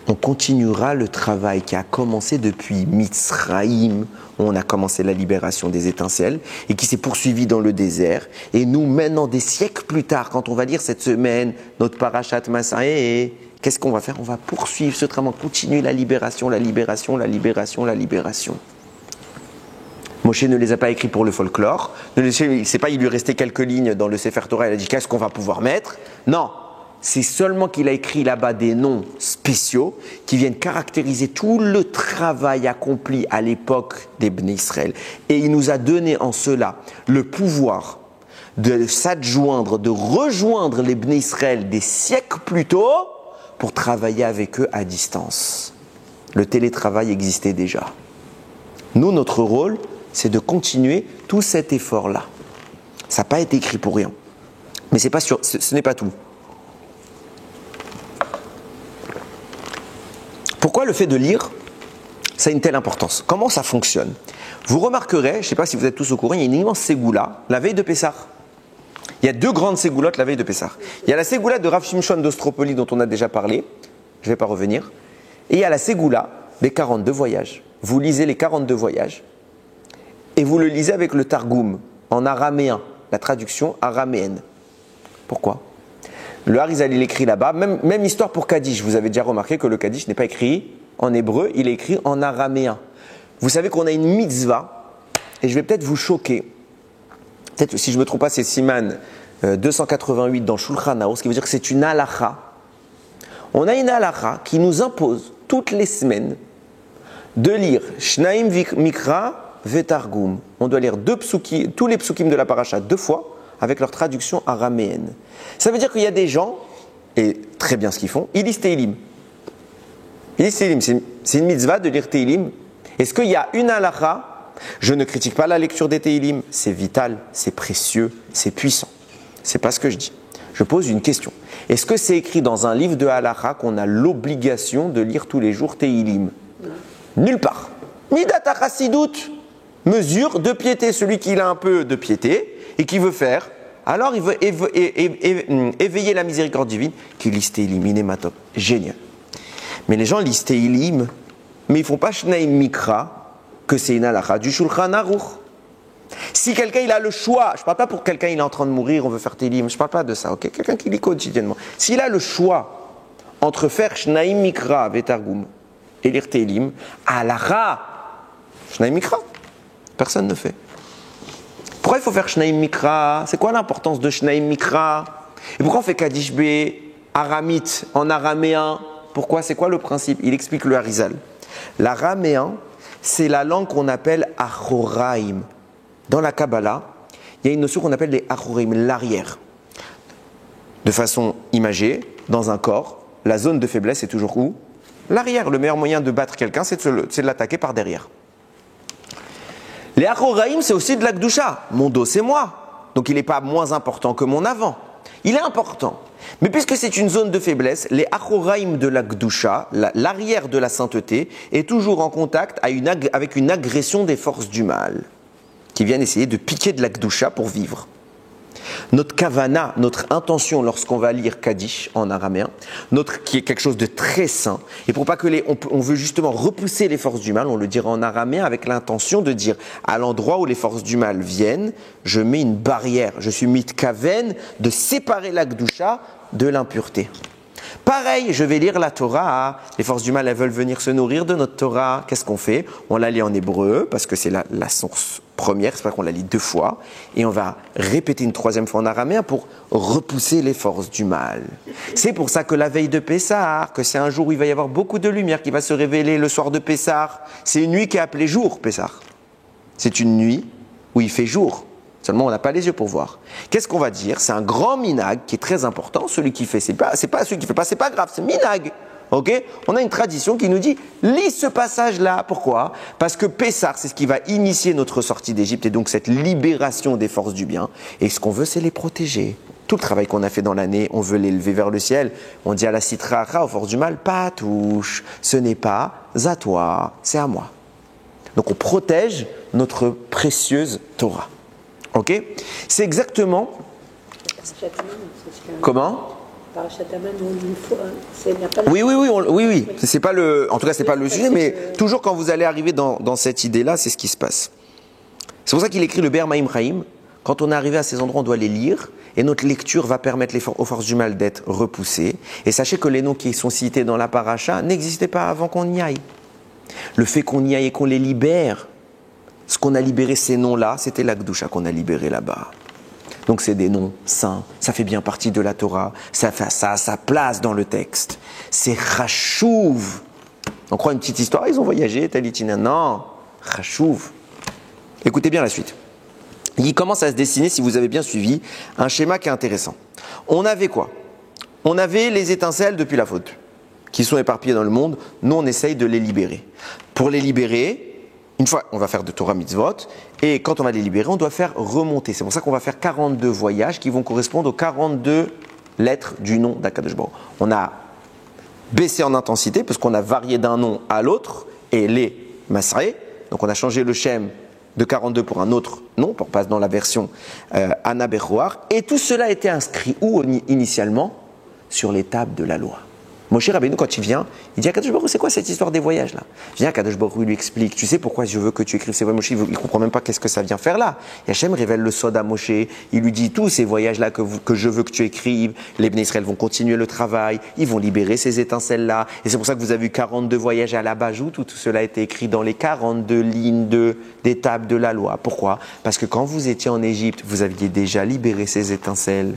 on continuera le travail qui a commencé depuis Mitzraïm, où on a commencé la libération des étincelles, et qui s'est poursuivi dans le désert. Et nous, maintenant, des siècles plus tard, quand on va lire cette semaine, notre parashat Masaé, qu'est-ce qu'on va faire? On va poursuivre ce travail, continuer la libération, la libération, la libération, la libération. Moshe ne les a pas écrits pour le folklore. C'est pas il lui restait quelques lignes dans le Sefer Torah, il a dit qu'est-ce qu'on va pouvoir mettre? Non, c'est seulement qu'il a écrit là-bas des noms spéciaux qui viennent caractériser tout le travail accompli à l'époque des Bnei Israël. Et il nous a donné en cela le pouvoir de s'adjoindre, de rejoindre les Bnei Israël des siècles plus tôt pour travailler avec eux à distance. Le télétravail existait déjà. Nous, notre rôle, c'est de continuer tout cet effort-là. Ça n'a pas été écrit pour rien. Mais c'est pas sûr, ce n'est pas tout. Pourquoi le fait de lire, ça a une telle importance? Comment ça fonctionne? Vous remarquerez, je ne sais pas si vous êtes tous au courant, il y a une immense ségoula la veille de Pessah. Il y a deux grandes ségoulottes la veille de Pessah. Il y a la ségoula de Rav Shimshon d'Ostropoli dont on a déjà parlé, je ne vais pas revenir, et il y a la ségoula des 42 voyages. Vous lisez les 42 voyages, et vous le lisez avec le Targum, en araméen, la traduction araméenne. Pourquoi? Le Harizal, il écrit là-bas, même histoire pour Kaddish. Vous avez déjà remarqué que le Kaddish n'est pas écrit en hébreu, il est écrit en araméen. Vous savez qu'on a une mitzvah, et je vais peut-être vous choquer. Peut-être, si je ne me trompe pas, c'est Siman 288 dans Shulchan Aruch, ce qui veut dire que c'est une halakha. On a une halakha qui nous impose toutes les semaines de lire Shnaim Mikra Vetargum. On doit lire tous les psukim de la paracha 2 fois avec leur traduction araméenne. Ça veut dire qu'il y a des gens, et très bien ce qu'ils font, ils lisent Tehillim. Ils lisent Tehillim, c'est une mitzvah de lire Tehillim. Est-ce qu'il y a une halakha? Je ne critique pas la lecture des Tehillim, c'est vital, c'est précieux, c'est puissant. C'est pas ce que je dis. Je pose une question. Est-ce que c'est écrit dans un livre de halakha qu'on a l'obligation de lire tous les jours Tehillim? Nulle part. Midat HaChassidut, mesure de piété. Celui qui a un peu de piété et qui veut faire, alors il veut éveiller la miséricorde divine, qui lise Tehillim, inématop. Génial. Mais les gens lisent Tehillim, mais ils ne font pas Shnaim Mikra, que c'est une halakha du Shulchan Aruch. Si quelqu'un il a le choix, je ne parle pas pour quelqu'un il est en train de mourir, on veut faire Tehillim, je ne parle pas de ça, ok? Quelqu'un qui lit quotidiennement. S'il a le choix entre faire Shnaim Mikra Vetargum et lire Tehillim, halakha, Shnaim Mikra, personne ne fait. Pourquoi il faut faire Shnaim Mikra? C'est quoi l'importance de Shnaim Mikra? Et pourquoi on fait Kaddish B, aramite, en araméen? Pourquoi? C'est quoi le principe? Il explique le Harizal. L'araméen, c'est la langue qu'on appelle Achoraim. Dans la Kabbalah, il y a une notion qu'on appelle les Achoraim, l'arrière. De façon imagée, dans un corps, la zone de faiblesse est toujours où? L'arrière. Le meilleur moyen de battre quelqu'un, c'est de l'attaquer par derrière. Les Achoraim, c'est aussi de la Gdusha. Mon dos, c'est moi. Donc il n'est pas moins important que mon avant. Il est important. Mais puisque c'est une zone de faiblesse, les Achoraim de la Gdusha, l'arrière de la sainteté, est toujours en contact avec une agression des forces du mal, qui viennent essayer de piquer de la Gdusha pour vivre. Notre kavana, notre intention lorsqu'on va lire Kaddish en araméen, qui est quelque chose de très saint, et pour pas que on veut justement repousser les forces du mal, on le dira en araméen avec l'intention de dire à l'endroit où les forces du mal viennent, je mets une barrière, je suis mitkaven de séparer la Gdusha de l'impureté. Pareil, je vais lire la Torah. Les forces du mal, elles veulent venir se nourrir de notre Torah. Qu'est-ce qu'on fait? On la lit en hébreu, parce que c'est la source première, c'est pas qu'on la lit 2 fois. Et on va répéter une 3e fois en araméen pour repousser les forces du mal. C'est pour ça que la veille de Pessah, que c'est un jour où il va y avoir beaucoup de lumière qui va se révéler le soir de Pessah. C'est une nuit qui est appelée jour, Pessah. C'est une nuit où il fait jour. Seulement, on n'a pas les yeux pour voir. Qu'est-ce qu'on va dire? C'est un grand minag qui est très important. Celui qui fait, c'est pas celui qui fait pas, c'est pas grave, c'est minag. Ok? On a une tradition qui nous dit, lis ce passage-là. Pourquoi? Parce que Pessah, c'est ce qui va initier notre sortie d'Égypte et donc cette libération des forces du bien. Et ce qu'on veut, c'est les protéger. Tout le travail qu'on a fait dans l'année, on veut l'élever vers le ciel. On dit à la Sitracha, aux forces du mal, pas touche. Ce n'est pas à toi, c'est à moi. Donc on protège notre précieuse Torah. Ok? C'est exactement. Comment? Parachat Aman, il n'y a pas Oui, oui. C'est pas le, en tout cas, c'est pas le sujet, mais toujours quand vous allez arriver dans cette idée-là, c'est ce qui se passe. C'est pour ça qu'il écrit le Be'er Maim Chaim. Quand on est arrivé à ces endroits, on doit les lire, et notre lecture va permettre aux forces du mal d'être repoussées. Et sachez que les noms qui sont cités dans la paracha n'existaient pas avant qu'on y aille. Le fait qu'on y aille et qu'on les libère, ce qu'on a libéré, ces noms-là, c'était la Gdusha qu'on a libéré là-bas. Donc c'est des noms saints, ça fait bien partie de la Torah, ça a sa place dans le texte. C'est Chachouv. On croit une petite histoire, ils ont voyagé, tel itinéraire. Non, Chachouv. Écoutez bien la suite. Il commence à se dessiner, si vous avez bien suivi, un schéma qui est intéressant. On avait quoi? On avait les étincelles depuis la faute, qui sont éparpillées dans le monde. Nous, on essaye de les libérer. Pour les libérer, une fois, on va faire de Torah Mitzvot, et quand on va les libérer, on doit faire remonter. C'est pour ça qu'on va faire 42 voyages qui vont correspondre aux 42 lettres du nom d'Akadosh Baruch. On a baissé en intensité, parce qu'on a varié d'un nom à l'autre, et les Masré, donc on a changé le Shem de 42 pour un autre nom, on passe dans la version Anna Bechoar, et tout cela a été inscrit où initialement? Sur les tables de la loi. Moshe Rabbeinu, quand il vient, il dit à Kadosh Baruch, c'est quoi cette histoire des voyages là? Viens, Kadosh Baruch lui explique, tu sais pourquoi je veux que tu écrives ces voyages? Moshe, il ne comprend même pas qu'est-ce que ça vient faire là. Et Hachem révèle le sod à Moshe, il lui dit tous ces voyages là que je veux que tu écrives, les Bnei Israël vont continuer le travail, ils vont libérer ces étincelles là, et c'est pour ça que vous avez vu 42 voyages à la Bajout, où tout cela a été écrit dans les 42 lignes des tables de la loi. Pourquoi? Parce que quand vous étiez en Égypte, vous aviez déjà libéré ces étincelles.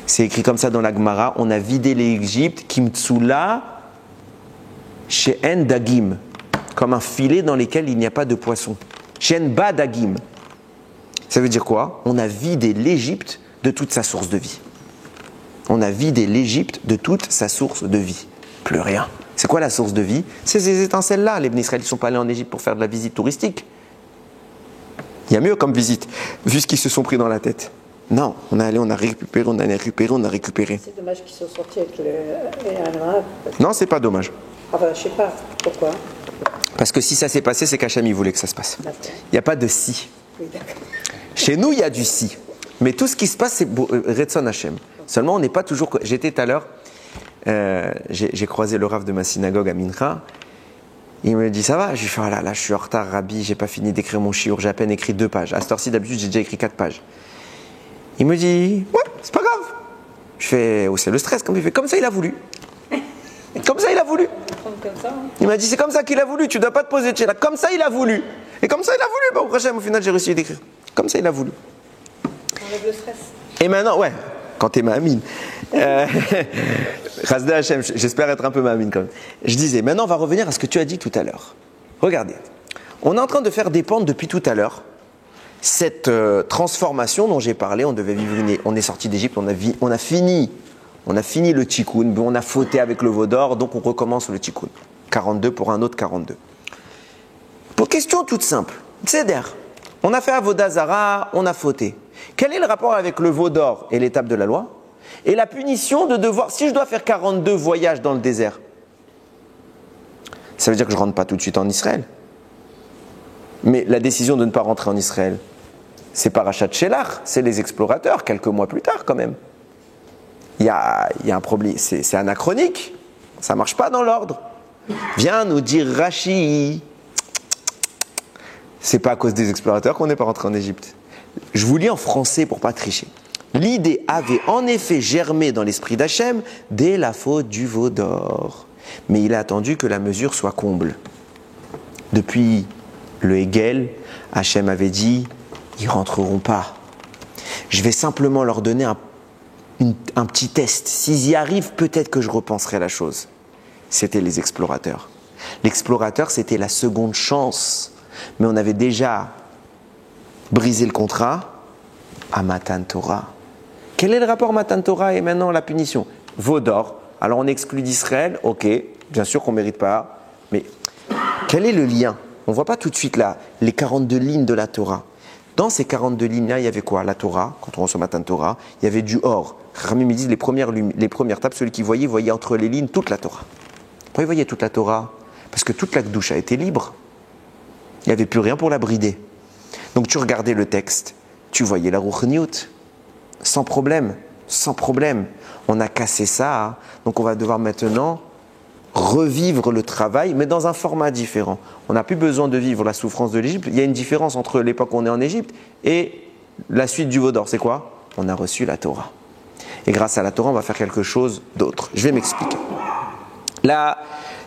C'est écrit comme ça dans la Gemara, on a vidé l'Égypte, Kimtsula, She'en Dagim, comme un filet dans lequel il n'y a pas de poisson. She'en Ba Dagim. Ça veut dire quoi? On a vidé l'Égypte de toute sa source de vie. On a vidé l'Égypte de toute sa source de vie. Plus rien. C'est quoi la source de vie? C'est ces étincelles-là. Les Bnei Israël ne sont pas allés en Égypte pour faire de la visite touristique. Il y a mieux comme visite, vu ce qu'ils se sont pris dans la tête. Non, on a allé, on a récupéré, on a récupéré, on a récupéré. C'est dommage qu'ils soient sortis avec le Arabe. Non, c'est pas dommage. Ah ben, je sais pas. Pourquoi? Parce que si ça s'est passé, c'est qu'Hachem, il voulait que ça se passe. Il n'y a pas de si. Oui, d'accord. Chez nous, il y a du si. Mais tout ce qui se passe, c'est Retson Hachem. Seulement, on n'est pas toujours... J'étais tout à l'heure, j'ai croisé le rav de ma synagogue à Mincha. Il me dit, ça va? Je lui fais, oh là, je suis en retard, Rabbi, j'ai pas fini d'écrire mon shiur, j'ai à peine écrit 2 pages. À cette heure-ci, d'habitude, j'ai déjà écrit 4 pages. Il me dit, ouais, c'est pas grave. Je fais, oh, c'est le stress. Comme il fait, comme ça, il a voulu. Comme ça, il a voulu. Comme ça, hein. Il m'a dit, c'est comme ça qu'il a voulu. Tu dois pas te poser de chez là. Comme ça, il a voulu. Et comme ça, il a voulu. Bah, au prochain, au final, j'ai réussi d'écrire. Comme ça, il a voulu. On enlève le stress. Et maintenant, ouais, quand t'es Mahamine. Chasdé Hachem, j'espère être un peu Mahamine quand même. Je disais, maintenant, on va revenir à ce que tu as dit tout à l'heure. Regardez. On est en train de faire dépendre depuis tout à l'heure cette transformation dont j'ai parlé. On devait vivre on est sorti d'Égypte, on a fini le tikkun, on a fauté avec le veau d'or, donc on recommence le tikkun. 42 pour un autre 42. Pour question toute simple, Tzeder, on a fait Avodah Zara, on a fauté. Quel est le rapport avec le veau d'or et l'étape de la loi? Et la punition de devoir, si je dois faire 42 voyages dans le désert, ça veut dire que je ne rentre pas tout de suite en Israël. Mais la décision de ne pas rentrer en Israël, c'est Parashat Shelach, c'est les explorateurs, quelques mois plus tard quand même. Il y a un problème, c'est anachronique, ça ne marche pas dans l'ordre. Viens nous dire Rashi, c'est pas à cause des explorateurs qu'on n'est pas rentré en Égypte. Je vous lis en français pour pas tricher. L'idée avait en effet germé dans l'esprit d'Hachem dès la faute du veau d'or. Mais il a attendu que la mesure soit comble. Depuis le Hegel, Hachem avait dit, ils rentreront pas. Je vais simplement leur donner un petit test. S'ils y arrivent, peut-être que je repenserai la chose. C'était les explorateurs. L'explorateur, c'était la seconde chance. Mais on avait déjà brisé le contrat à Matan Torah. Quel est le rapport Matan Torah et maintenant la punition? Veau d'or. Alors on exclut d'Israël, ok, bien sûr qu'on ne mérite pas. Mais quel est le lien? On ne voit pas tout de suite là les 42 lignes de la Torah. Dans ces 42 lignes-là, il y avait quoi? La Torah, quand on reçoit Matan Torah, il y avait du or. Rami me dit les premières tables, celui qui voyait entre les lignes toute la Torah. Pourquoi il voyait toute la Torah? Parce que toute la Kedusha était libre. Il n'y avait plus rien pour la brider. Donc tu regardais le texte, tu voyais la Ruchniut, sans problème. sans problème. On a cassé ça, hein. Donc on va devoir maintenant revivre le travail, mais dans un format différent. On n'a plus besoin de vivre la souffrance de l'Égypte. Il y a une différence entre l'époque où on est en Égypte et la suite du veau d'or. C'est quoi? On a reçu la Torah. Et grâce à la Torah, on va faire quelque chose d'autre. Je vais m'expliquer. Là,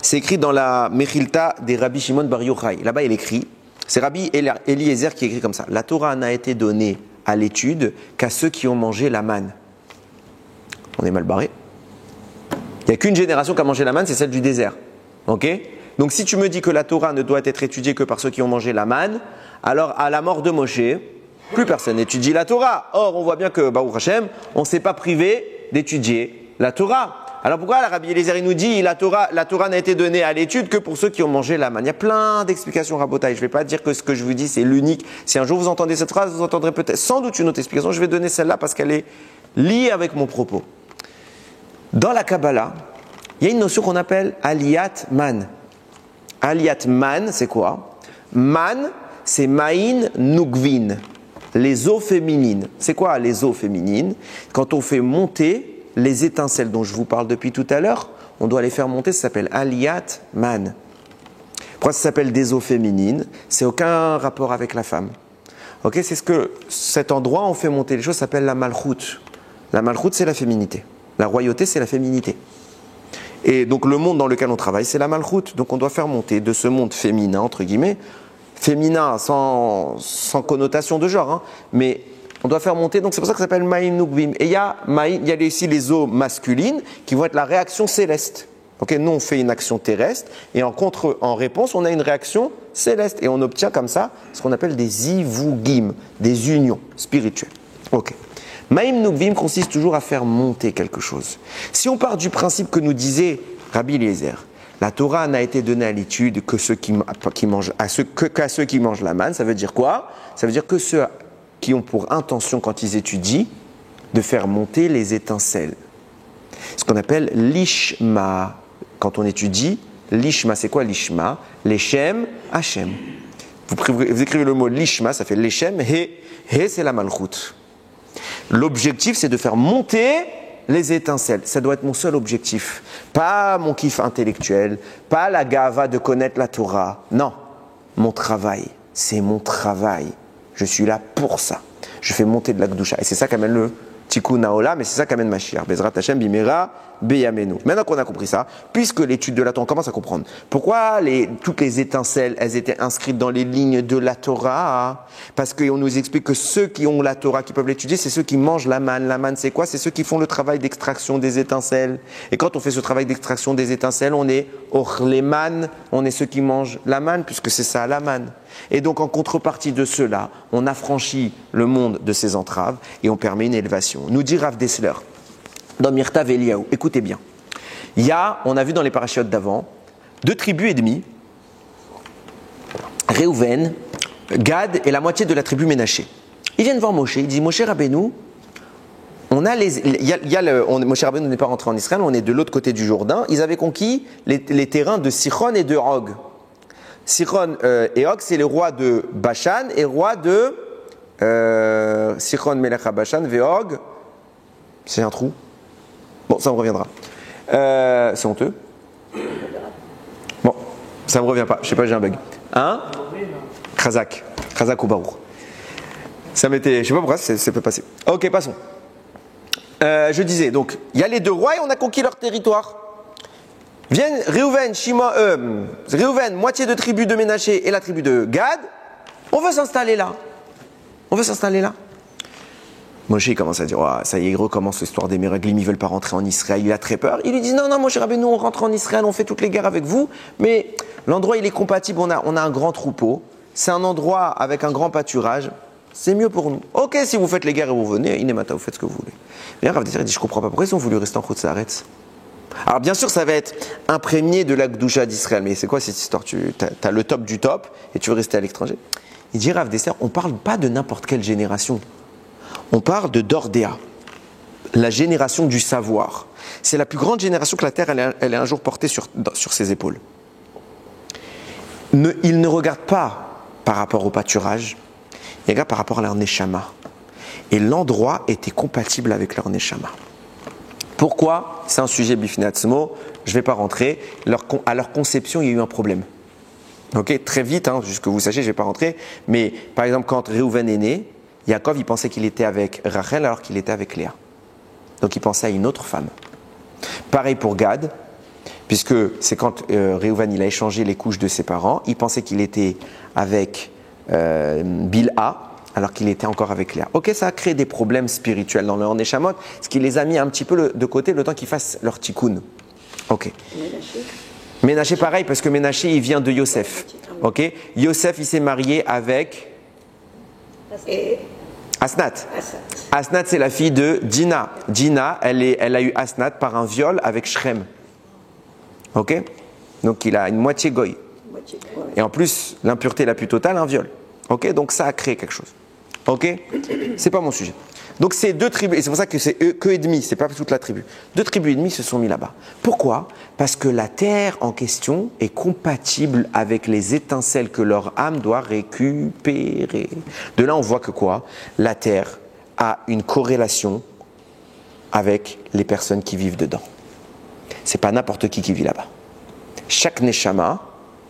c'est écrit dans la Mechilta des Rabbi Shimon Bar Yochai. Là-bas, il écrit, c'est Rabbi Eliezer qui écrit comme ça. La Torah n'a été donnée à l'étude qu'à ceux qui ont mangé la manne. On est mal barré. Il n'y a qu'une génération qui a mangé la manne, c'est celle du désert. Ok? Donc si tu me dis que la Torah ne doit être étudiée que par ceux qui ont mangé la manne, alors à la mort de Moshe, plus personne n'étudie la Torah. Or, on voit bien que, Baruch Hashem, on ne s'est pas privé d'étudier la Torah. Alors pourquoi la Rabbi Eliezer nous dit la Torah n'a été donnée à l'étude que pour ceux qui ont mangé la manne? Il y a plein d'explications, Rabotai. Je ne vais pas dire que ce que je vous dis c'est l'unique. Si un jour vous entendez cette phrase, vous entendrez peut-être sans doute une autre explication. Je vais donner celle-là parce qu'elle est liée avec mon propos. Dans la Kabbalah, il y a une notion qu'on appelle Aliyat Man. Aliyat Man, c'est quoi? Man, c'est Ma'in Nugvin, les eaux féminines. C'est quoi les eaux féminines? Quand on fait monter les étincelles dont je vous parle depuis tout à l'heure, on doit les faire monter, ça s'appelle Aliyat Man. Pourquoi ça s'appelle des eaux féminines? C'est aucun rapport avec la femme. Ok, c'est ce que cet endroit où on fait monter les choses s'appelle la Malchut. La Malchut, c'est la féminité. La royauté, c'est la féminité. Et donc le monde dans lequel on travaille, c'est la Malchut. Donc on doit faire monter de ce monde féminin, entre guillemets, féminin sans connotation de genre, hein, mais on doit faire monter, donc c'est pour ça que ça s'appelle Ma'im Nugvim. Et il y a ici les eaux masculines qui vont être la réaction céleste. Okay, nous on fait une action terrestre et en réponse on a une réaction céleste. Et on obtient comme ça ce qu'on appelle des ivugim, des unions spirituelles. Ok. Ma'im Nugvim consiste toujours à faire monter quelque chose. Si on part du principe que nous disait Rabbi Eliezer, la Torah n'a été donnée à l'étude qu'à ceux qui mangent la manne, ça veut dire quoi? Ça veut dire que ceux qui ont pour intention, quand ils étudient, de faire monter les étincelles. Ce qu'on appelle l'ishma. Quand on étudie, l'ishma, c'est quoi l'ishma? Leshem, Hashem. Vous écrivez le mot l'ishma, ça fait leshem, he c'est la malchut. L'objectif, c'est de faire monter les étincelles. Ça doit être mon seul objectif. Pas mon kiff intellectuel, pas la gava de connaître la Torah. Non, mon travail, c'est mon travail. Je suis là pour ça. Je fais monter de la Kedusha. Et c'est ça qu'amène le Tikkun Haolam, mais c'est ça qu'amène Mashiach. Bezrat Hashem bimera beyamenu. Maintenant qu'on a compris ça, puisque l'étude de la Torah, on commence à comprendre. Pourquoi toutes les étincelles, elles étaient inscrites dans les lignes de la Torah? Parce qu'on nous explique que ceux qui ont la Torah, qui peuvent l'étudier, c'est ceux qui mangent la manne. La manne, c'est quoi? C'est ceux qui font le travail d'extraction des étincelles. Et quand on fait ce travail d'extraction des étincelles, on est Orleman, on est ceux qui mangent la manne, puisque c'est ça la manne. Et donc en contrepartie de cela, on affranchit le monde de ses entraves et on permet une élévation. Nous dit Rav Dessler, dans Mirtav Eliyahu, écoutez bien, on a vu dans les parachiotes d'avant, 2 tribus et demie, Réhouven, Gad et la moitié de la tribu Ménaché. Ils viennent voir Moshe, ils disent Moshe Rabbeinu, Moshe Rabbeinu n'est pas rentré en Israël, on est de l'autre côté du Jourdain, ils avaient conquis les terrains de Sichon et de Og. Sichon et Og, c'est le roi de Bashan et roi de Sichon Melech HaBashan, Veog, c'est un trou. Bon, ça me reviendra. C'est honteux. Bon, ça me revient pas. Je sais pas, j'ai un bug. Hein? Khazak ou Baruch. Ça m'était, je sais pas pourquoi, ça peut passer. Ok, passons. Je disais, donc, il y a les 2 rois et on a conquis leur territoire. Viennent Réhouven, Réhouven, moitié de tribu de Ménaché et la tribu de Gad. On veut s'installer là. Moshe commence à dire, oh, ça y est, il recommence l'histoire des Meraglim, ils veulent pas rentrer en Israël, il a très peur. Il lui dit, non, Moshe Rabbeinu, on rentre en Israël, on fait toutes les guerres avec vous, mais l'endroit il est compatible, on a un grand troupeau, c'est un endroit avec un grand pâturage, c'est mieux pour nous. Ok, si vous faites les guerres et vous venez, Inemata, vous faites ce que vous voulez. Mais Rav Dessler dit, je comprends pas pourquoi ils ont voulu rester en Chutz La'aretz. Alors bien sûr, ça va être imprégné de la Kedusha d'Israël, mais c'est quoi cette histoire? Tu as le top du top et tu veux rester à l'étranger. Il dit, Rav Dessler, on parle pas de n'importe quelle génération. On parle de Dordéa, la génération du savoir. C'est la plus grande génération que la Terre elle est un jour portée sur ses épaules. Ils ne regardent pas par rapport au pâturage, ils regardent par rapport à leur neshama. Et l'endroit était compatible avec leur neshama. Pourquoi? C'est un sujet bifnatzmo, je ne vais pas rentrer. À leur conception, il y a eu un problème. Ok, très vite, juste que vous sachiez, je ne vais pas rentrer. Mais par exemple, quand Réhouven est né, Yaakov, il pensait qu'il était avec Rachel alors qu'il était avec Léa. Donc il pensait à une autre femme. Pareil pour Gad, puisque c'est quand Réhouven il a échangé les couches de ses parents, il pensait qu'il était avec Bilha, alors qu'il était encore avec Léa. Ok, ça a créé des problèmes spirituels dans leur Neshamot, ce qui les a mis un petit peu de côté le temps qu'ils fassent leur tikkun. Ok. Ménaché pareil, parce que Ménaché il vient de Yosef. Ok. Yosef il s'est marié avec Asnat. Asnat c'est la fille de Dina. Dina elle a eu Asnat par un viol avec Shrem. Ok. Donc il a une moitié goy. Et en plus l'impureté la plus totale un viol. Ok. Donc ça a créé quelque chose. Ok. C'est pas mon sujet. Donc c'est deux tribus, et c'est pour ça que c'est que et demi, c'est pas toute la tribu. 2 tribus et demi se sont mis là-bas. Pourquoi? Parce que la terre en question est compatible avec les étincelles que leur âme doit récupérer. De là, on voit que quoi? La terre a une corrélation avec les personnes qui vivent dedans. C'est pas n'importe qui vit là-bas. Chaque neshama,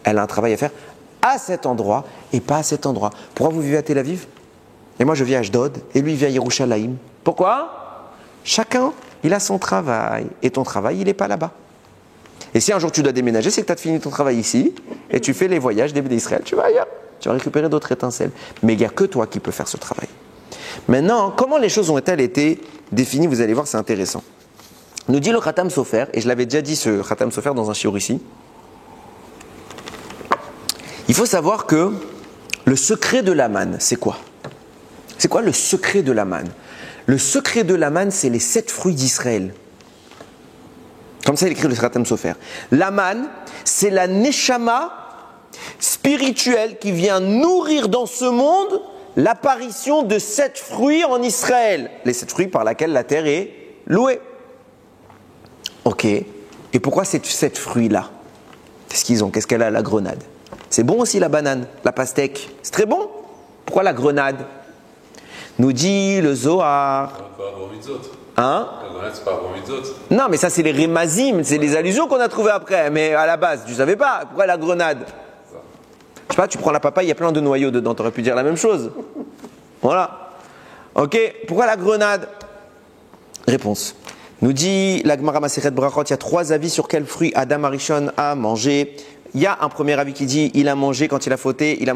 elle a un travail à faire à cet endroit et pas à cet endroit. Pourquoi vous vivez à Tel Aviv? Et moi, je vis à Ashdod, et lui, il vient à Yerushalayim. Pourquoi? Chacun, il a son travail, et ton travail, il n'est pas là-bas. Et si un jour tu dois déménager, c'est que tu as fini ton travail ici, et tu fais les voyages d'Israël, tu vas ailleurs, tu vas récupérer d'autres étincelles. Mais il n'y a que toi qui peux faire ce travail. Maintenant, comment les choses ont-elles été définies? Vous allez voir, c'est intéressant. Nous dit le Khatam Sofer, et je l'avais déjà dit ce Khatam Sofer dans un shiur ici, il faut savoir que le secret de la manne, c'est quoi? C'est quoi le secret de la manne? Le secret de la manne, c'est les 7 fruits d'Israël. Comme ça, il écrit le Khatam Sofer. La manne, c'est la neshama spirituelle qui vient nourrir dans ce monde l'apparition de 7 fruits en Israël. Les 7 fruits par lesquels la terre est louée. Ok. Et pourquoi ces 7 fruits-là? Qu'est-ce qu'ils ont? Qu'est-ce qu'elle a, la grenade? C'est bon aussi la banane, la pastèque. C'est très bon. Pourquoi la grenade? Nous dit le Zohar. Hein? Non, mais ça c'est les rémazim, c'est les allusions qu'on a trouvées après. Mais à la base, tu savais pas. Pourquoi la grenade? Je sais pas, tu prends la papaye, il y a plein de noyaux dedans. Tu aurais pu dire la même chose. Voilà. Ok, pourquoi la grenade? Réponse. Nous dit la Gemara Masechet Brachot, il y a 3 avis sur quel fruit Adam Arishon a mangé. Il y a un premier avis qui dit il a mangé quand il a fauté, il a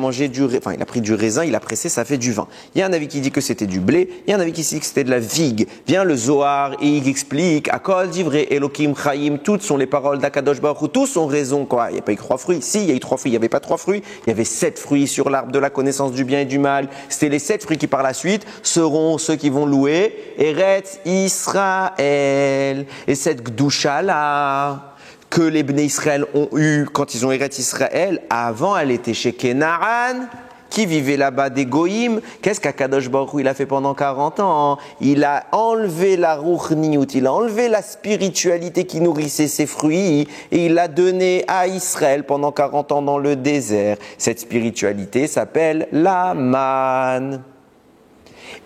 pris du raisin, il a pressé, ça fait du vin. Il y a un avis qui dit que c'était du blé, il y a un avis qui dit que c'était de la vigue. Vient le Zohar et il explique Akol divrei Elokim Chaim, toutes sont les paroles d'Akadosh Baruch Hu, tous ont raison quoi. Il n'y a pas eu 3 fruits. Si, il y a eu 3 fruits, il n'y avait pas 3 fruits, il y avait 7 fruits sur l'arbre de la connaissance du bien et du mal. C'était les 7 fruits qui par la suite seront ceux qui vont louer Eretz Israël. Et cette Gdusha là que les Bnei Israël ont eu quand ils ont Eretz Israël, avant elle était chez Kenaran, qui vivait là-bas des Goïm. Qu'est-ce qu'Akadosh Baruch Hu il a fait pendant 40 ans? Il a enlevé la Ruchniout, il a enlevé la spiritualité qui nourrissait ses fruits et il l'a donné à Israël pendant 40 ans dans le désert. Cette spiritualité s'appelle la manne.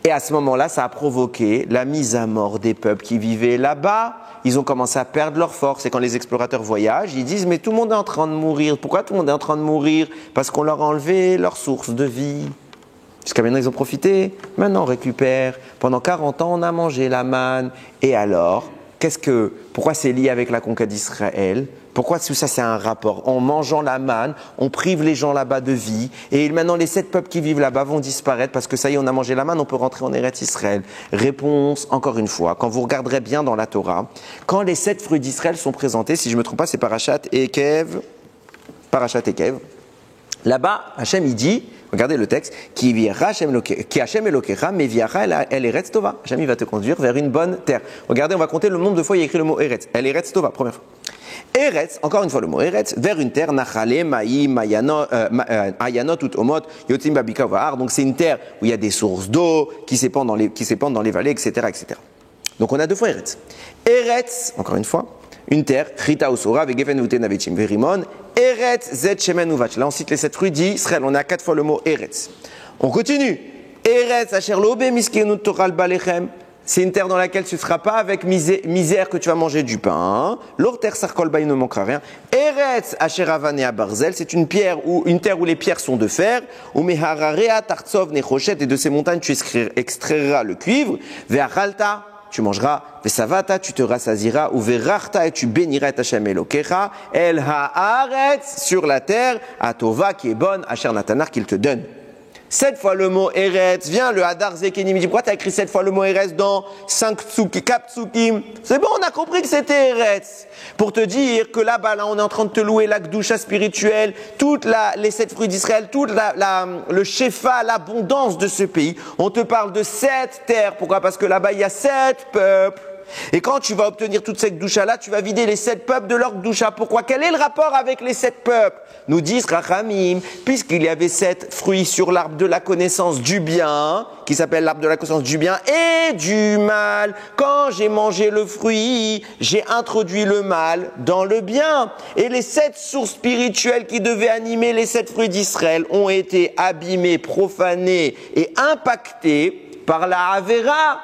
Et à ce moment-là, ça a provoqué la mise à mort des peuples qui vivaient là-bas. Ils ont commencé à perdre leur force. Et quand les explorateurs voyagent, ils disent « Mais tout le monde est en train de mourir. Pourquoi tout le monde est en train de mourir? Parce qu'on leur a enlevé leur source de vie. » Jusqu'à maintenant, ils ont profité. Maintenant, on récupère. Pendant 40 ans, on a mangé la manne. Et alors, pourquoi c'est lié avec la conquête d'Israël? Pourquoi tout ça, c'est un rapport? En mangeant la manne, on prive les gens là-bas de vie. Et maintenant, les 7 peuples qui vivent là-bas vont disparaître parce que ça y est, on a mangé la manne, on peut rentrer en Eretz Israël. Réponse, encore une fois, quand vous regarderez bien dans la Torah, quand les 7 fruits d'Israël sont présentés, si je ne me trompe pas, c'est Parashat Ekev. Là-bas, Hachem, il dit, regardez le texte, qui Hachem Elokecha, meviacha el Eretz Tova. Hachem, il va te conduire vers une bonne terre. Regardez, on va compter le nombre de fois il y a écrit le mot Eretz. El Eretz Tova, première fois. Eretz, encore une fois le mot Eretz, vers une terre, Nachale, Maïm, Ayanot, Ut Omot, Yotim Babika Vahar. Donc c'est une terre où il y a des sources d'eau qui s'épandent dans les vallées, etc., etc. Donc on a 2 fois Eretz. Eretz, encore une fois, une terre, Chita Osora, Vegefen Uten Avetim, Verimon, Eretz, Zet Shemen Uvach. Là on cite les 7 fruits d'Israël, on a 4 fois le mot Eretz. On continue. Eretz asher lo bemiskenu toral balechem. C'est une terre dans laquelle ce ne sera pas avec misère que tu vas manger du pain. L'orter sarkol baï ne manquera rien. Eretz asher avanea barzel, c'est une terre où les pierres sont de fer. Ou mehararea tartsov nechochet, et de ces montagnes tu extrairas le cuivre. Ve'achalta, tu mangeras. Ve'savata, tu te rassasiras. Ou ve'rachta, et tu béniras et Hashem Elokecha. El haaretz, sur la terre, atova qui est bonne, asher natanar qu'il te donne. 7 fois le mot Eretz, viens le Hadar Zekeni me dit pourquoi tu as écrit 7 fois le mot Eretz dans 5 tsuki, 4 tsukim? C'est bon, on a compris que c'était Eretz. Pour te dire que là-bas, là, on est en train de te louer la Gdusha spirituelle, les 7 fruits d'Israël, toute le Shefa, l'abondance de ce pays. On te parle de 7 terres. Pourquoi? Parce que là-bas, il y a 7 peuples. Et quand tu vas obtenir toute cette Gdusha-là, tu vas vider les 7 peuples de leur Gdusha. Pourquoi? Quel est le rapport avec les 7 peuples? Nous disent Rachamim, puisqu'il y avait 7 fruits sur l'arbre de la connaissance du bien, qui s'appelle l'arbre de la connaissance du bien et du mal. Quand j'ai mangé le fruit, j'ai introduit le mal dans le bien. Et les 7 sources spirituelles qui devaient animer les 7 fruits d'Israël ont été abîmées, profanées et impactées par la Avera.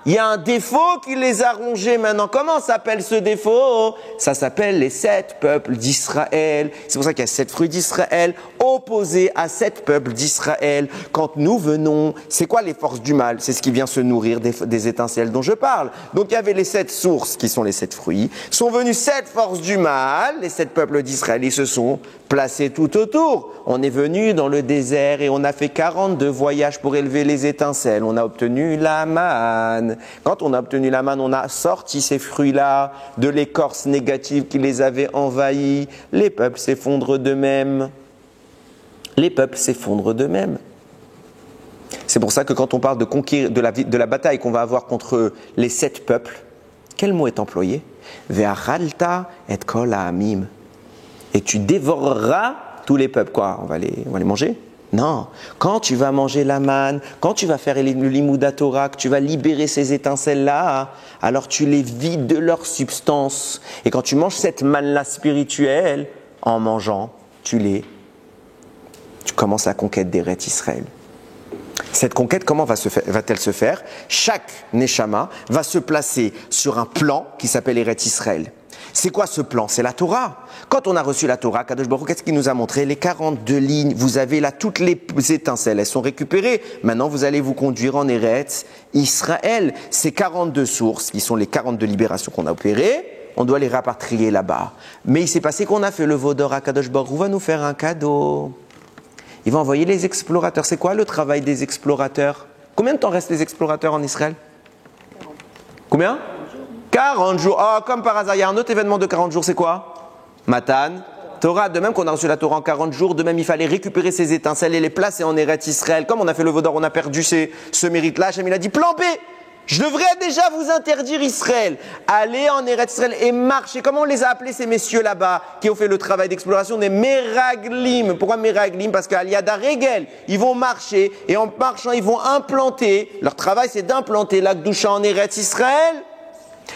Il y a un défaut qui les a rongés maintenant. Comment s'appelle ce défaut? Ça s'appelle les 7 peuples d'Israël. C'est pour ça qu'il y a 7 fruits d'Israël opposés à 7 peuples d'Israël. Quand nous venons, c'est quoi les forces du mal? C'est ce qui vient se nourrir des étincelles dont je parle. Donc il y avait les 7 sources qui sont les 7 fruits. Sont venus 7 forces du mal. Les 7 peuples d'Israël, ils se sont placés tout autour. On est venu dans le désert et on a fait 42 voyages pour élever les étincelles. On a obtenu la manne. Quand on a obtenu la manne, on a sorti ces fruits-là de l'écorce négative qui les avait envahis. Les peuples s'effondrent d'eux-mêmes. Les peuples s'effondrent d'eux-mêmes. C'est pour ça que quand on parle de conquérir, de la bataille qu'on va avoir contre les 7 peuples, quel mot est employé? Ve'achalta et kol ha'amim. Et tu dévoreras tous les peuples. Quoi? On va les manger? Non. Quand tu vas manger la manne, quand tu vas faire le limouda Torah, que tu vas libérer ces étincelles-là, alors tu les vides de leur substance. Et quand tu manges cette manne-là spirituelle, en mangeant, tu commences la conquête d'Eretz Israël. Cette conquête, comment va-t-elle se faire? Chaque Neshama va se placer sur un plan qui s'appelle Eretz Israël. C'est quoi ce plan? C'est la Torah. Quand on a reçu la Torah, Kadosh Baruch Hu, qu'est-ce qu'il nous a montré? Les 42 lignes, vous avez là toutes les étincelles, elles sont récupérées. Maintenant, vous allez vous conduire en Eretz Israël. Ces 42 sources, qui sont les 42 libérations qu'on a opérées, on doit les rapatrier là-bas. Mais il s'est passé qu'on a fait le Vaudor à Kadosh Baruch Hu va nous faire un cadeau. Il va envoyer les explorateurs. C'est quoi le travail des explorateurs? Combien de temps restent les explorateurs en Israël? Combien? 40 jours. Oh, comme par hasard, il y a un autre événement de 40 jours, c'est quoi? Matan Torah. De même qu'on a reçu la Torah en 40 jours, de même il fallait récupérer ces étincelles et les placer en Eretz Israël. Comme on a fait le Vaudor, on a perdu ce mérite-là. Hashem, il a dit, plan B, je devrais déjà vous interdire Israël. Allez en Eretz Israël et marchez. Comment on les a appelés ces messieurs là-bas qui ont fait le travail d'exploration? Des Meraglim. Pourquoi Meraglim? Parce qu'à Yada Regel, ils vont marcher et en marchant, ils vont implanter. Leur travail, c'est d'implanter la Gdusha en Eretz Israël